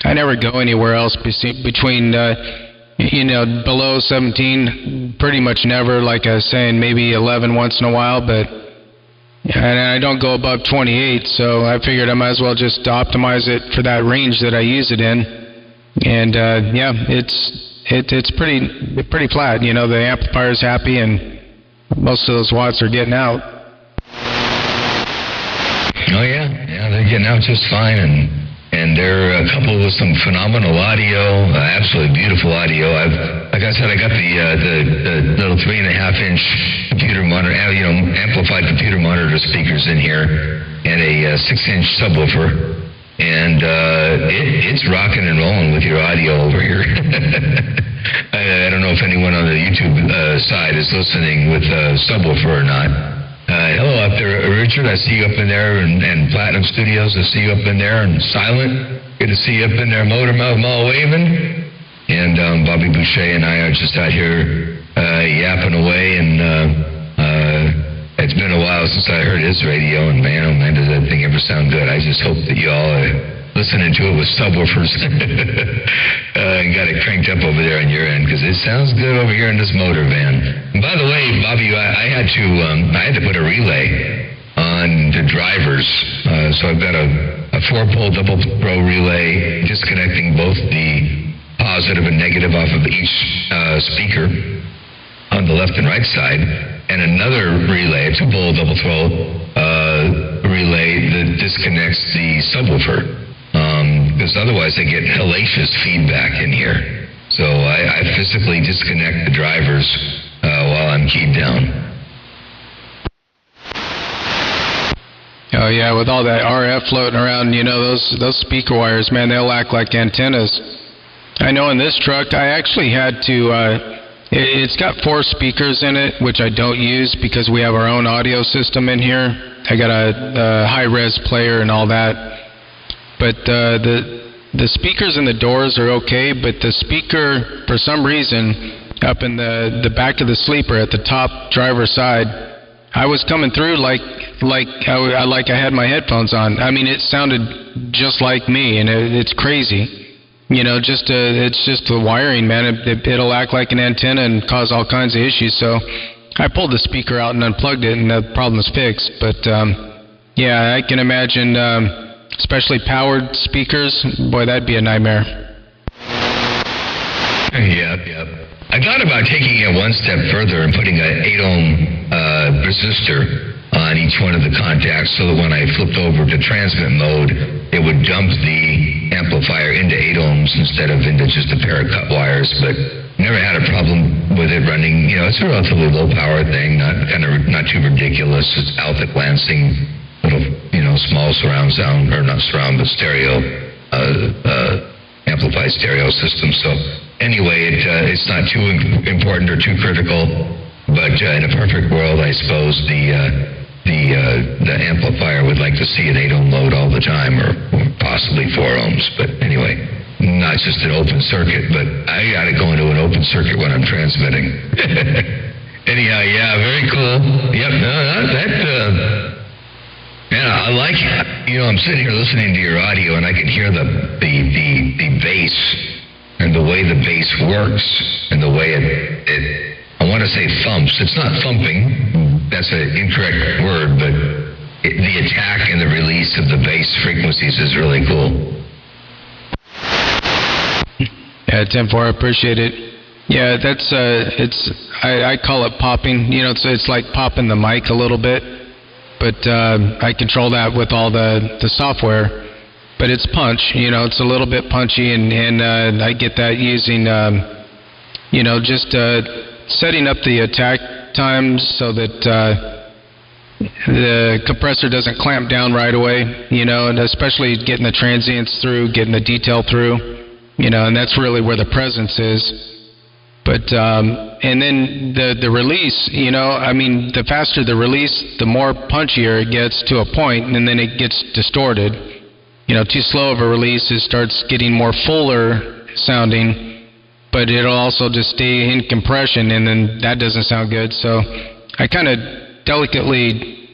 I never go anywhere else between below 17, pretty much never. Like I was saying, maybe 11 once in a while, and I don't go above 28, so I figured I might as well just optimize it for that range that I use it in. And yeah, it's pretty flat. The amplifier's happy, and most of those watts are getting out. Oh yeah, they're getting out just fine, and they're coupled with some phenomenal audio, absolutely beautiful audio. Like I said, I got the little 3.5-inch computer monitor, amplified computer monitor speakers in here, and a 6-inch subwoofer, and it's rocking and rolling with your audio over here. I don't know if anyone on the YouTube side is listening with subwoofer or not. Hello up there, Richard. I see you up in there, and Platinum Studios. I see you up in there, and Silent. Good to see you up in there, Motor Mouth Mall waving. And Bobby Boucher and I are just out here yapping away, and it's been a while since I heard his radio, and man, oh man, does that thing ever sound good. I just hope that you all are listening to it with subwoofers and got it cranked up over there on your end, because it sounds good over here in this motor van. And by the way, Bobby, I had to put a relay on the drivers, so I've got a 4-pole double throw relay disconnecting both the positive and negative off of each speaker on the left and right side, and another relay, a 2-pole double throw relay that disconnects the subwoofer. Because otherwise I get hellacious feedback in here. So I physically disconnect the drivers while I'm keyed down. Oh yeah, with all that RF floating around, those speaker wires, man, they'll act like antennas. I know in this truck, I actually had to, it's got 4 speakers in it, which I don't use because we have our own audio system in here. I got a high-res player and all that. But the speakers in the doors are okay, but the speaker, for some reason, up in the back of the sleeper at the top driver's side, I was coming through like I had my headphones on. I mean, it sounded just like me, and it's crazy. it's just the wiring, man. It'll act like an antenna and cause all kinds of issues. So I pulled the speaker out and unplugged it, and the problem is fixed. But yeah, I can imagine, especially powered speakers. Boy, that'd be a nightmare. Yep. I thought about taking it one step further and putting an 8-ohm resistor on each one of the contacts, so that when I flipped over to transmit mode, it would dump the amplifier into 8 ohms instead of into just a pair of cut wires. But never had a problem with it running. It's a relatively low power thing, not too ridiculous. It's alpha glancing, little small surround sound, or not surround, but stereo, amplified stereo system. So anyway, it's not too important or too critical. But in a perfect world, I suppose the amplifier would like to see an 8-ohm load all the time, or possibly 4 ohms. But anyway, not just an open circuit, but I got it going to an open circuit when I'm transmitting. Anyhow, yeah, very cool. Yep, yeah, I like it. I'm sitting here listening to your audio, and I can hear the bass, and the way the bass works, and the way it I want to say thumps. It's not thumping. That's an incorrect word, but the attack and the release of the bass frequencies is really cool. Yeah, 10-4, I appreciate it. Yeah, that's I call it popping. It's like popping the mic a little bit, but I control that with all the software. But it's punch. It's a little bit punchy, and I get that using just setting up the attack times so that the compressor doesn't clamp down right away, and especially getting the transients through, getting the detail through, and that's really where the presence is. But and then the release, the faster the release, the more punchier it gets to a point, and then it gets distorted. Too slow of a release, it starts getting more fuller sounding, but it'll also just stay in compression, and then that doesn't sound good. So I kind of delicately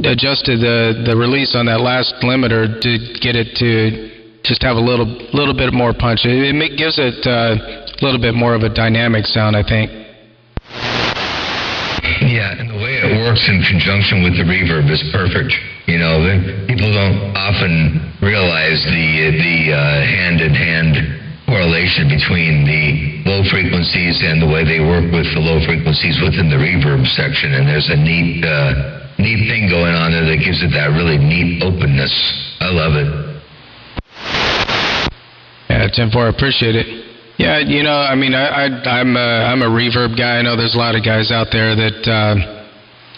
adjusted the release on that last limiter to get it to just have a little bit more punch. It gives it a little bit more of a dynamic sound, I think. Yeah, and the way it works in conjunction with the reverb is perfect. People don't often realize the hand-in-hand correlation between the low frequencies and the way they work with the low frequencies within the reverb section. And there's a neat thing going on there that gives it that really neat openness. I love it. Yeah, 10-4, I appreciate it. Yeah, I'm a reverb guy. I know there's a lot of guys out there that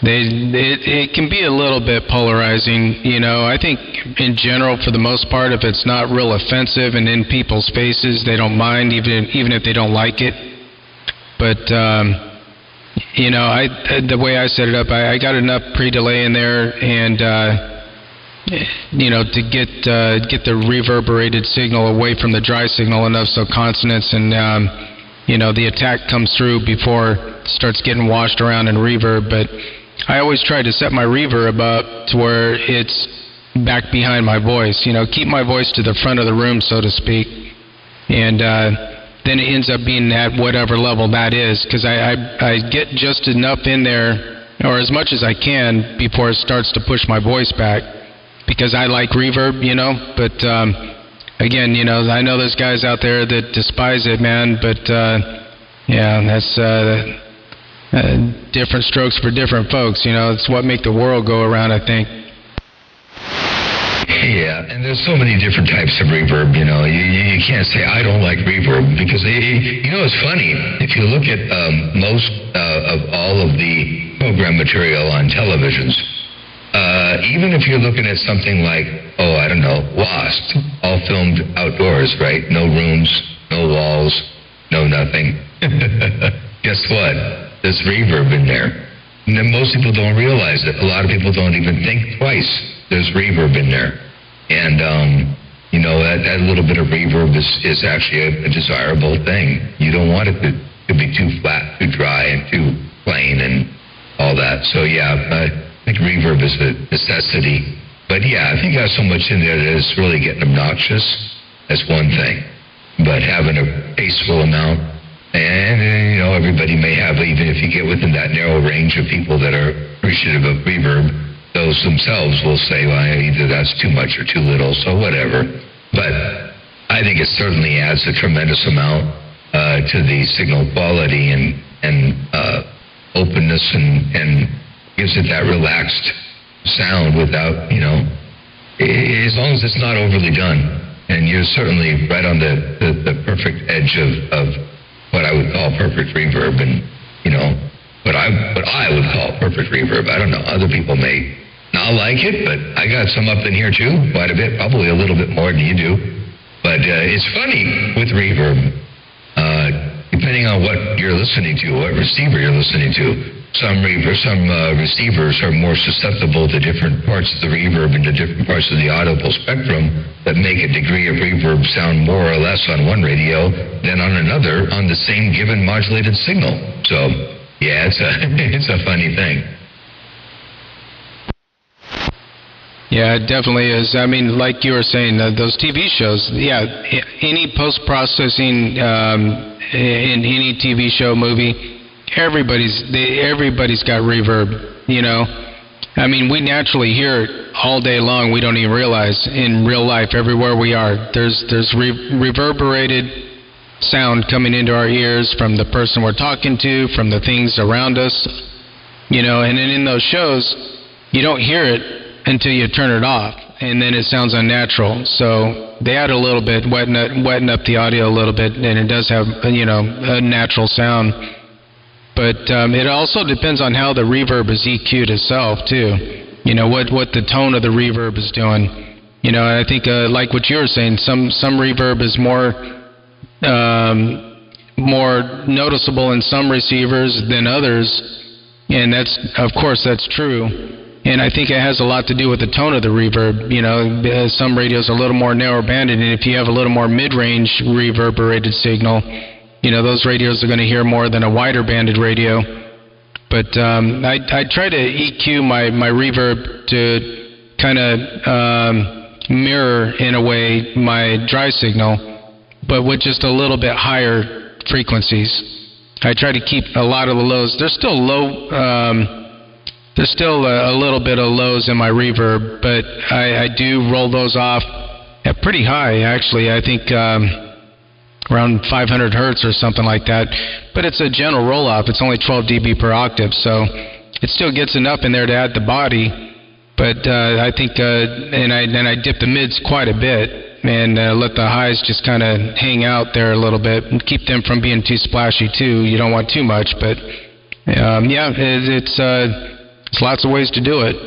it can be a little bit polarizing. I think in general, for the most part, if it's not real offensive and in people's faces, they don't mind, even if they don't like it. But the way I set it up, I got enough pre-delay in there, and to get the reverberated signal away from the dry signal enough so consonants and the attack comes through before it starts getting washed around in reverb. But I always try to set my reverb up to where it's back behind my voice. Keep my voice to the front of the room, so to speak, and then it ends up being at whatever level that is, because I get just enough in there, or as much as I can, before it starts to push my voice back, because I like reverb, but again, I know there's guys out there that despise it, man, but yeah, that's different strokes for different folks. It's what make the world go around, I think. Yeah, and there's so many different types of reverb. You can't say I don't like reverb, because it's funny, if you look at most of all of the program material on televisions, even if you're looking at something like, Lost, all filmed outdoors, right? No rooms, no walls, no nothing. Guess what? There's reverb in there. And then most people don't realize it. A lot of people don't even think twice. There's reverb in there. And, that little bit of reverb is actually a desirable thing. You don't want it to be too flat, too dry, and too plain and all that. So, yeah, I think reverb is a necessity. But, yeah, if you got so much in there that it's really getting obnoxious, that's one thing. but having a tasteful amount. And, everybody may have, even if you get within that narrow range of people that are appreciative of reverb, those themselves will say, well, either that's too much or too little, so whatever. But I think it certainly adds a tremendous amount to the signal quality and openness and gives it that relaxed sound without, as long as it's not overly done. And you're certainly right on the perfect edge of what I would call perfect reverb, and what I would call perfect reverb. I don't know. Other people may not like it, but I got some up in here too, quite a bit, probably a little bit more than you do. But it's funny with reverb, depending on what you're listening to, what receiver you're listening to. Some receivers are more susceptible to different parts of the reverb and to different parts of the audible spectrum that make a degree of reverb sound more or less on one radio than on another on the same given modulated signal. So, yeah, it's a funny thing. Yeah, it definitely is. I mean, like you were saying, those TV shows, any post-processing in any TV show, movie, everybody's got reverb, I mean, we naturally hear it all day long. We don't even realize in real life, everywhere we are, there's reverberated sound coming into our ears from the person we're talking to, from the things around us, and then in those shows, you don't hear it until you turn it off, and then it sounds unnatural. So they add a little bit, wetting up the audio a little bit, and it does have, a natural sound. But it also depends on how the reverb is EQ'd itself, too. What the tone of the reverb is doing. And I think, like what you were saying, some reverb is more noticeable in some receivers than others. And of course, that's true. And I think it has a lot to do with the tone of the reverb. Some radios are a little more narrow-banded, and if you have a little more mid-range reverberated signal, those radios are going to hear more than a wider-banded radio. But I try to EQ my reverb to kind of mirror, in a way, my dry signal, but with just a little bit higher frequencies. I try to keep a lot of the lows. There's still low... There's still a little bit of lows in my reverb, but I do roll those off at pretty high, actually. I think around 500 hertz or something like that. But it's a gentle roll-off. It's only 12 dB per octave, so it still gets enough in there to add the body. But I think, and I dip the mids quite a bit and let the highs just kind of hang out there a little bit and keep them from being too splashy, too. You don't want too much, but it's lots of ways to do it.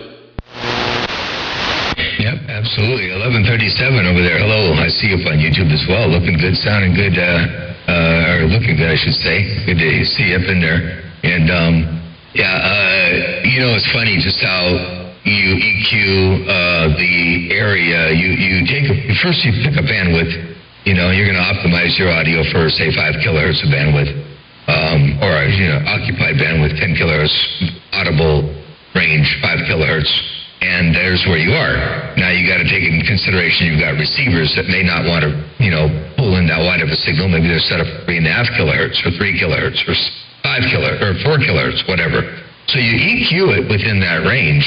Yep, absolutely. 1137 over there. Hello, I see you up on YouTube as well. Looking good, sounding good, or looking good, I should say. Good to see you up in there. And, it's funny just how you EQ the area. You first you pick a bandwidth. You're going to optimize your audio for, say, 5 kilohertz of bandwidth. Or occupied bandwidth, 10 kilohertz, audible range, 5 kilohertz, and there's where you are. Now you got to take into consideration you've got receivers that may not want to, pull in that wide of a signal. Maybe they're set up for 3.5 kilohertz, or 3 kilohertz, or 5 kilohertz, or 4 kilohertz, whatever. So you EQ it within that range,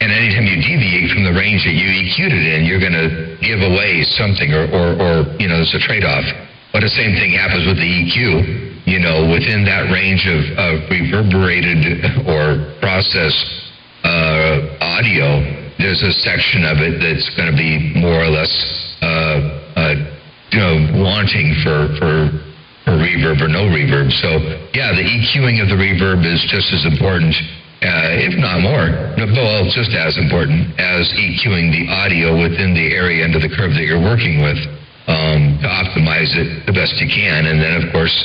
and anytime you deviate from the range that you EQ'd it in, you're going to give away something, or there's a trade-off. But the same thing happens with the EQ. Within that range of reverberated or processed audio, there's a section of it that's going to be more or less, wanting for reverb or no reverb. So, yeah, the EQing of the reverb is just as important, if not more, well, just as important as EQing the audio within the area under the curve that you're working with, to optimize it the best you can. And then, of course,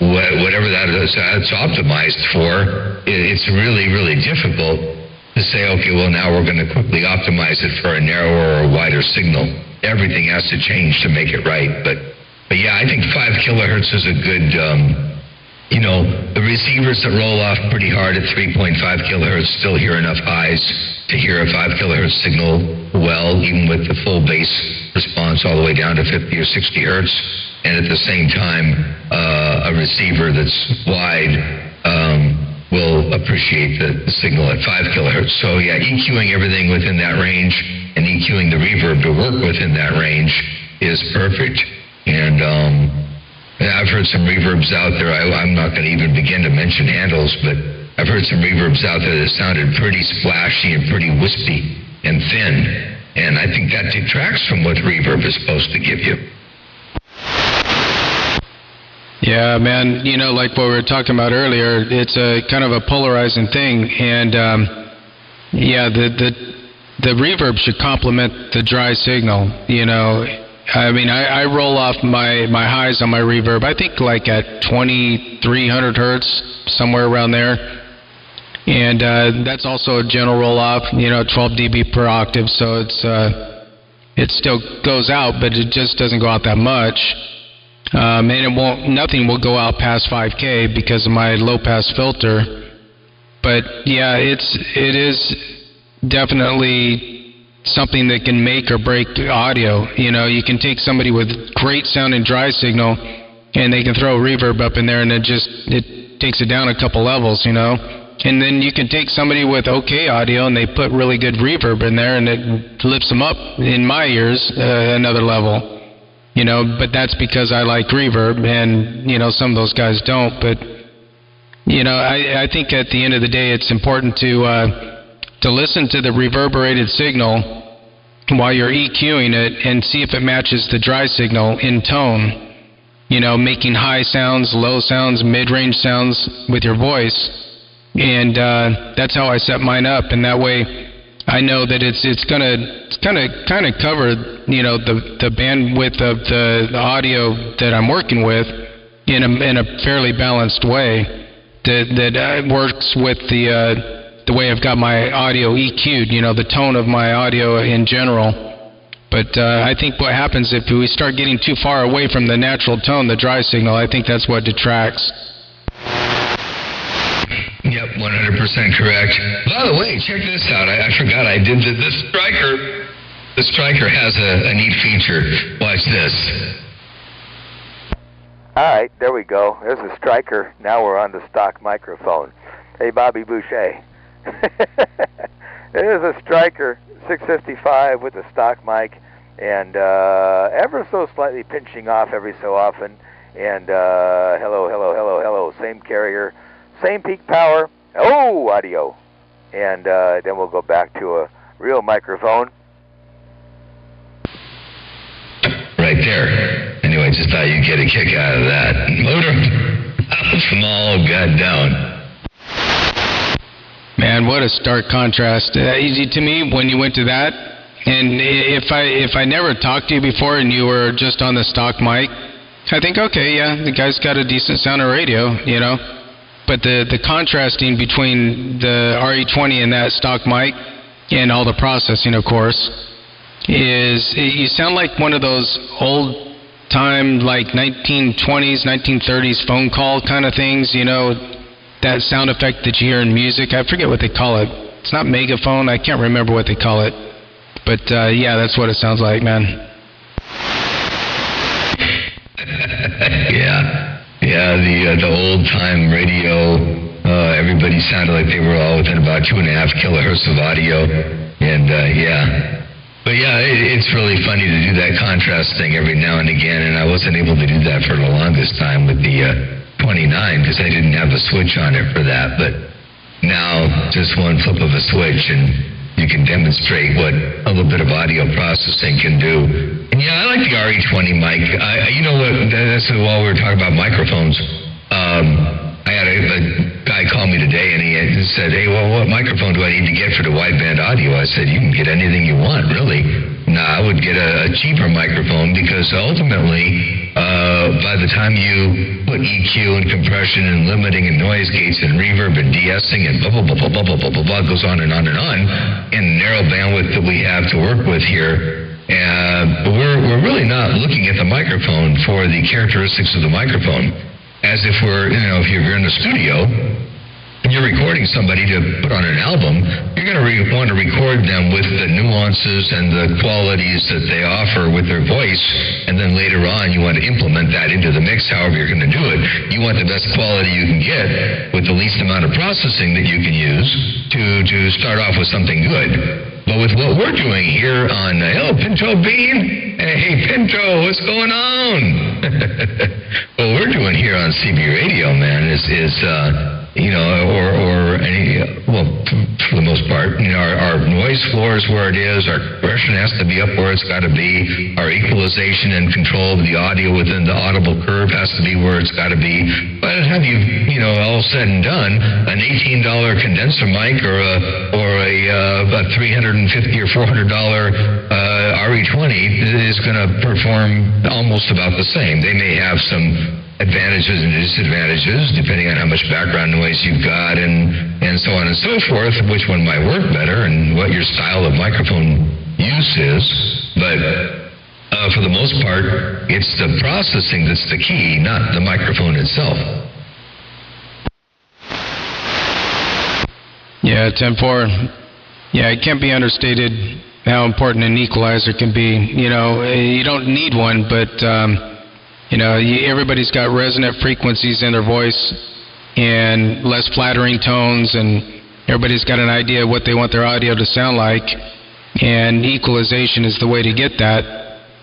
whatever that's optimized for, it's really, really difficult to say, okay, well, now we're going to quickly optimize it for a narrower or wider signal. Everything has to change to make it right. But yeah, I think 5 kilohertz is a good, the receivers that roll off pretty hard at 3.5 kilohertz still hear enough highs to hear a 5 kilohertz signal well, even with the full bass response all the way down to 50 or 60 hertz. and at the same time, a receiver that's wide will appreciate the signal at 5 kilohertz. So yeah, EQing everything within that range and EQing the reverb to work within that range is perfect. And I've heard some reverbs out there. I'm not going to even begin to mention handles, but I've heard some reverbs out there that sounded pretty splashy and pretty wispy and thin. And I think that detracts from what reverb is supposed to give you. Yeah, man, you know, like what we were talking about earlier, it's a kind of a polarizing thing, and yeah, the reverb should complement the dry signal, you know. I mean, I roll off my highs on my reverb, I think like at 2300 hertz, somewhere around there, and that's also a general roll off, you know, 12 dB per octave, so it still goes out, but it just doesn't go out that much. And nothing will go out past 5K because of my low-pass filter. But yeah, it is definitely something that can make or break audio. You know, you can take somebody with great sounding dry signal, and they can throw reverb up in there, and it takes it down a couple levels. You know, and then you can take somebody with okay audio, and they put really good reverb in there, and it lifts them up in my ears another level. You know, but that's because I like reverb, and, you know, some of those guys don't. But, you know, I think at the end of the day it's important to listen to the reverberated signal while you're EQing it and see if it matches the dry signal in tone. You know, making high sounds, low sounds, mid-range sounds with your voice. And that's how I set mine up, and that way I know that it's gonna cover, you know, the bandwidth of the audio that I'm working with in a fairly balanced way that works with the way I've got my audio EQ'd, you know, the tone of my audio in general. But I think what happens if we start getting too far away from the natural tone, the dry signal, I think that's what detracts. Yep, 100% correct. By the way, check this out. I forgot I did the Striker. The Striker has a neat feature. Watch this. All right, there we go. There's a Striker. Now we're on the stock microphone. Hey, Bobby Boucher. It is a Striker 655 with a stock mic, and ever so slightly pinching off every so often. And hello, hello, hello, hello. Same carrier. Same peak power, audio, and then we'll go back to a real microphone. Right there. Anyway, just thought you'd get a kick out of that. Motor from all got down. Man, what a stark contrast. To me, when you went to that, and if I never talked to you before and you were just on the stock mic, I think, okay, yeah, the guy's got a decent sounding radio, you know. But the contrasting between the RE20 and that stock mic, and all the processing, of course, is you sound like one of those old time, like 1920s, 1930s phone call kind of things, you know, that sound effect that you hear in music. I forget what they call it. It's not megaphone. I can't remember what they call it. But yeah, that's what it sounds like, man. Yeah, the old-time radio, everybody sounded like they were all within about 2.5 kilohertz of audio, and yeah. But yeah, it's really funny to do that contrast thing every now and again, and I wasn't able to do that for the longest time with the 29 because I didn't have a switch on it for that, but now just one flip of a switch and you can demonstrate what a little bit of audio processing can do. And yeah, I like the RE20 mic. You know what, that's while we were talking about microphones, I had a guy call me today and he said, hey, well, what microphone do I need to get for the wideband audio? I said, you can get anything you want, really. Nah, I would get a cheaper microphone because ultimately, by the time you put EQ and compression and limiting and noise gates and reverb and de-essing and blah, blah, blah, blah, blah, blah, blah, blah, blah, goes on and on and on, in the narrow bandwidth that we have to work with here, we're really not looking at the microphone for the characteristics of the microphone. As if we're, you know, if you're in the studio, when you're recording somebody to put on an album, you're going to want to record them with the nuances and the qualities that they offer with their voice, and then later on you want to implement that into the mix however you're going to do it. You want the best quality you can get with the least amount of processing that you can use to start off with something good. But with what we're doing here on, hello, Pinto Bean. Hey, Pinto, what's going on? What we're doing here on CB Radio, man, is for the most part, our noise floor is where it is. Our compression has to be up where it's got to be. Our equalization and control of the audio within the audible curve has to be where it's got to be. But have you all said and done, an $18 condenser mic or a $350 or $400 RE20 is going to perform almost about the same. They may have some advantages and disadvantages depending on how much background noise you've got and so on and so forth, which one might work better and what your style of microphone use is. But for the most part, it's the processing that's the key, not the microphone itself. Yeah, 10-4. Yeah, it can't be understated how important an equalizer can be. You don't need one, but everybody's got resonant frequencies in their voice and less flattering tones, and everybody's got an idea of what they want their audio to sound like, and equalization is the way to get that.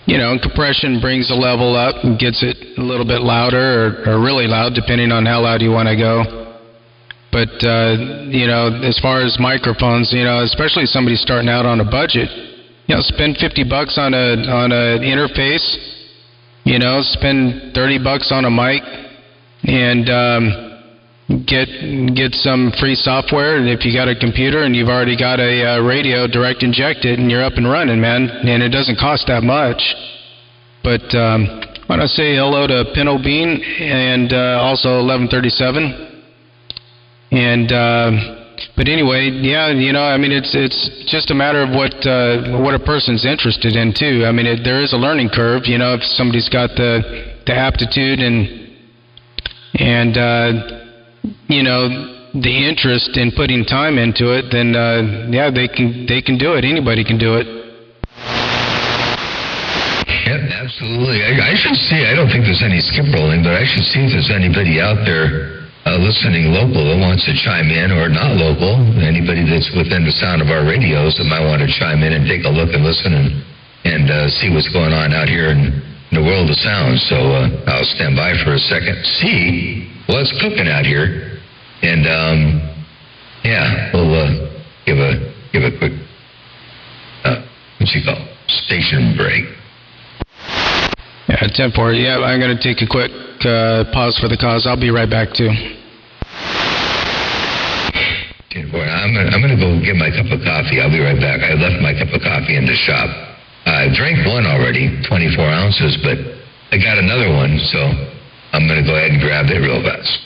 And compression brings the level up and gets it a little bit louder or really loud, depending on how loud you want to go. But, as far as microphones, especially somebody starting out on a budget, spend $50 on an interface, spend $30 on a mic, and get some free software. And if you got a computer and you've already got a radio direct injected, and you're up and running, man, and it doesn't cost that much. But I want to say hello to Pinto Bean and also 1137. And but anyway, yeah, it's just a matter of what a person's interested in too. There is a learning curve. If somebody's got the aptitude and the interest in putting time into it, then they can do it. Anybody can do it. Yep, absolutely. I should see. I don't think there's any skip rolling, but I should see if there's anybody out there listening local that wants to chime in, or not local, anybody that's within the sound of our radios that might want to chime in and take a look and listen and see what's going on out here in the world of sound. So I'll stand by for a second, see what's cooking out here, and we'll give a quick station break. Yeah, 10-4. Yeah, I'm going to take a quick pause for the cause. I'll be right back too. 10-4. I'm going to go get my cup of coffee. I'll be right back. I left my cup of coffee in the shop. I drank one already, 24 ounces, but I got another one, so I'm going to go ahead and grab it real fast.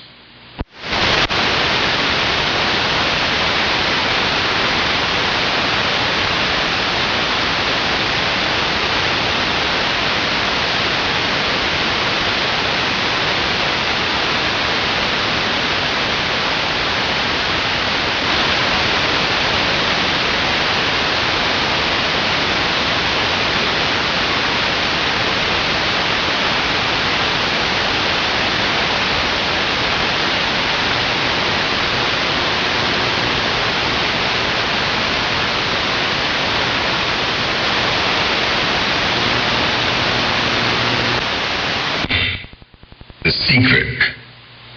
The secret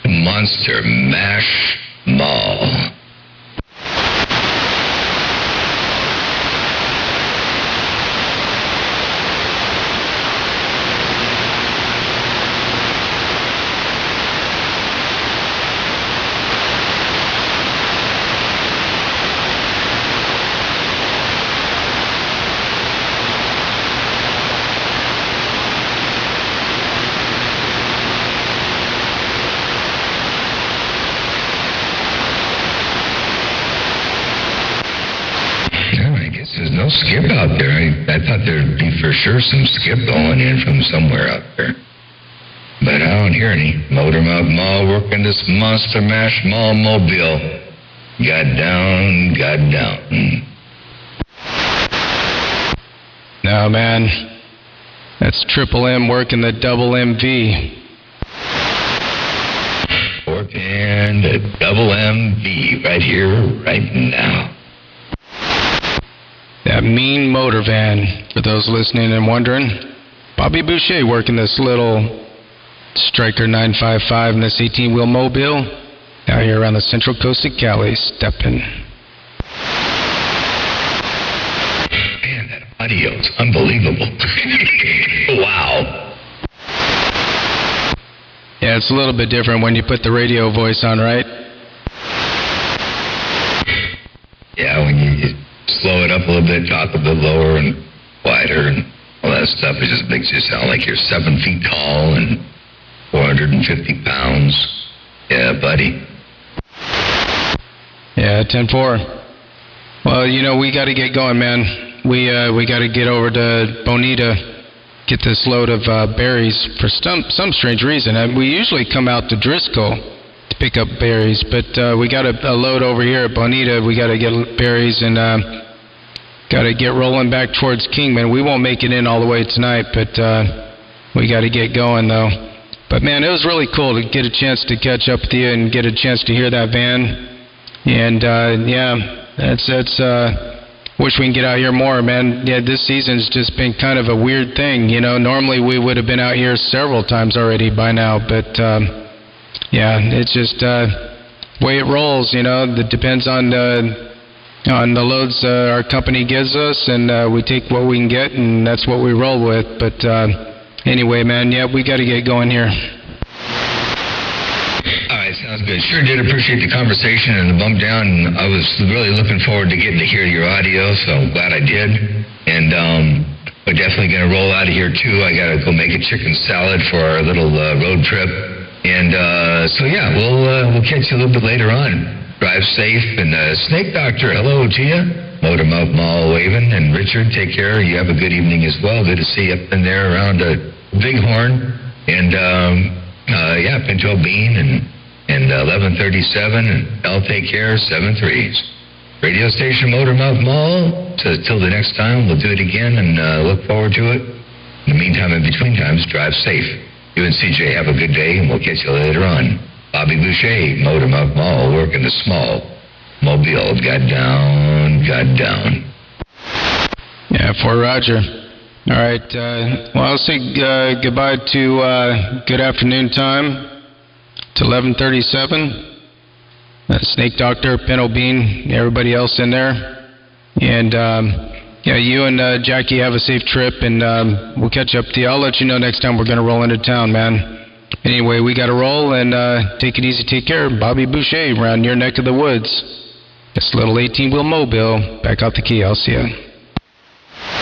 Monster Mash Mall. There's no skip out there. I thought there'd be for sure some skip going in from somewhere out there. but I don't hear any. Motor Mouth Mall working this Monster Mash Mall mobile. Got down, got down. No, man. That's Triple M working the double MV. Working the double MV right here, right now. That mean motor van, for those listening and wondering. Bobby Boucher working this little Striker 955 in this 18-wheel mobile out here around the central coast of Cali, stepping. Man, that audio's unbelievable. Wow. Yeah, it's a little bit different when you put the radio voice on, right? Yeah, when you slow it up a little bit, talk a bit lower and wider and all that stuff, it just makes you sound like you're 7 feet tall and 450 pounds. Yeah, buddy. Yeah, 10-4. Well, you know, we got to get going, man. We got to get over to Bonita, get this load of berries for some strange reason. We usually come out to Driscoll to pick up berries, but we got a load over here at Bonita. We got to get berries and got to get rolling back towards Kingman. We won't make it in all the way tonight, but we got to get going, though. But, man, it was really cool to get a chance to catch up with you and get a chance to hear that van. And, yeah, that's wish we can get out here more, man. Yeah, this season's just been kind of a weird thing, you know. Normally we would have been out here several times already by now, but, yeah, it's just the way it rolls, you know. It depends on the loads our company gives us, and we take what we can get, and that's what we roll with. But anyway, man, yeah, we got to get going here. All right, sounds good. Sure did appreciate the conversation and the bump down. And I was really looking forward to getting to hear your audio, so I'm glad I did. And we're definitely going to roll out of here, too. I got to go make a chicken salad for our little road trip. And so, yeah, we'll catch you a little bit later on. Drive safe. And Snake Doctor, hello to you. Motor Mouth Mall waving. And Richard, take care. You have a good evening as well. Good to see you up in there around Bighorn. And, yeah, Pinto Bean and 1137. And I'll take care, 7-3s. Radio station Motor Mouth Mall. So till the next time, we'll do it again and look forward to it. In the meantime, in between times, drive safe. You and CJ have a good day, and we'll catch you later on. Bobby Boucher, Motor Mouth Mall, working the small mobile. Got down, got down. Yeah, for Roger. All right. Well, I'll say goodbye to good afternoon time to 11:37. Snake Doctor, Pinto Bean, everybody else in there. And, yeah, you and Jackie have a safe trip, and we'll catch up to you. I'll let you know next time we're going to roll into town, man. Anyway, we got to roll, and take it easy. Take care. Bobby Boucher around your neck of the woods. This little 18-wheel mobile. Back out the key. I'll see you.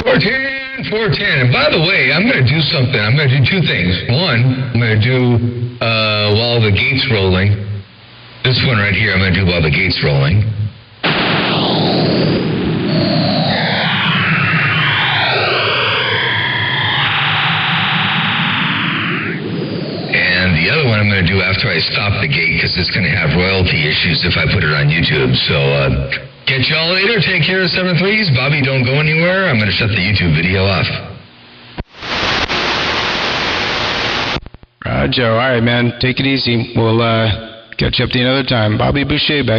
410. And by the way, I'm going to do something. I'm going to do two things. One, I'm going to do while the gate's rolling. This one right here, I'm going to do while the gate's rolling. And the other one I'm going to do after I stop the gate, because it's going to have royalty issues if I put it on YouTube. So, catch y'all later. Take care of 7-3s. Bobby, don't go anywhere. I'm going to shut the YouTube video off. Roger. All right, man. Take it easy. We'll catch up to you another time. Bobby Boucher back.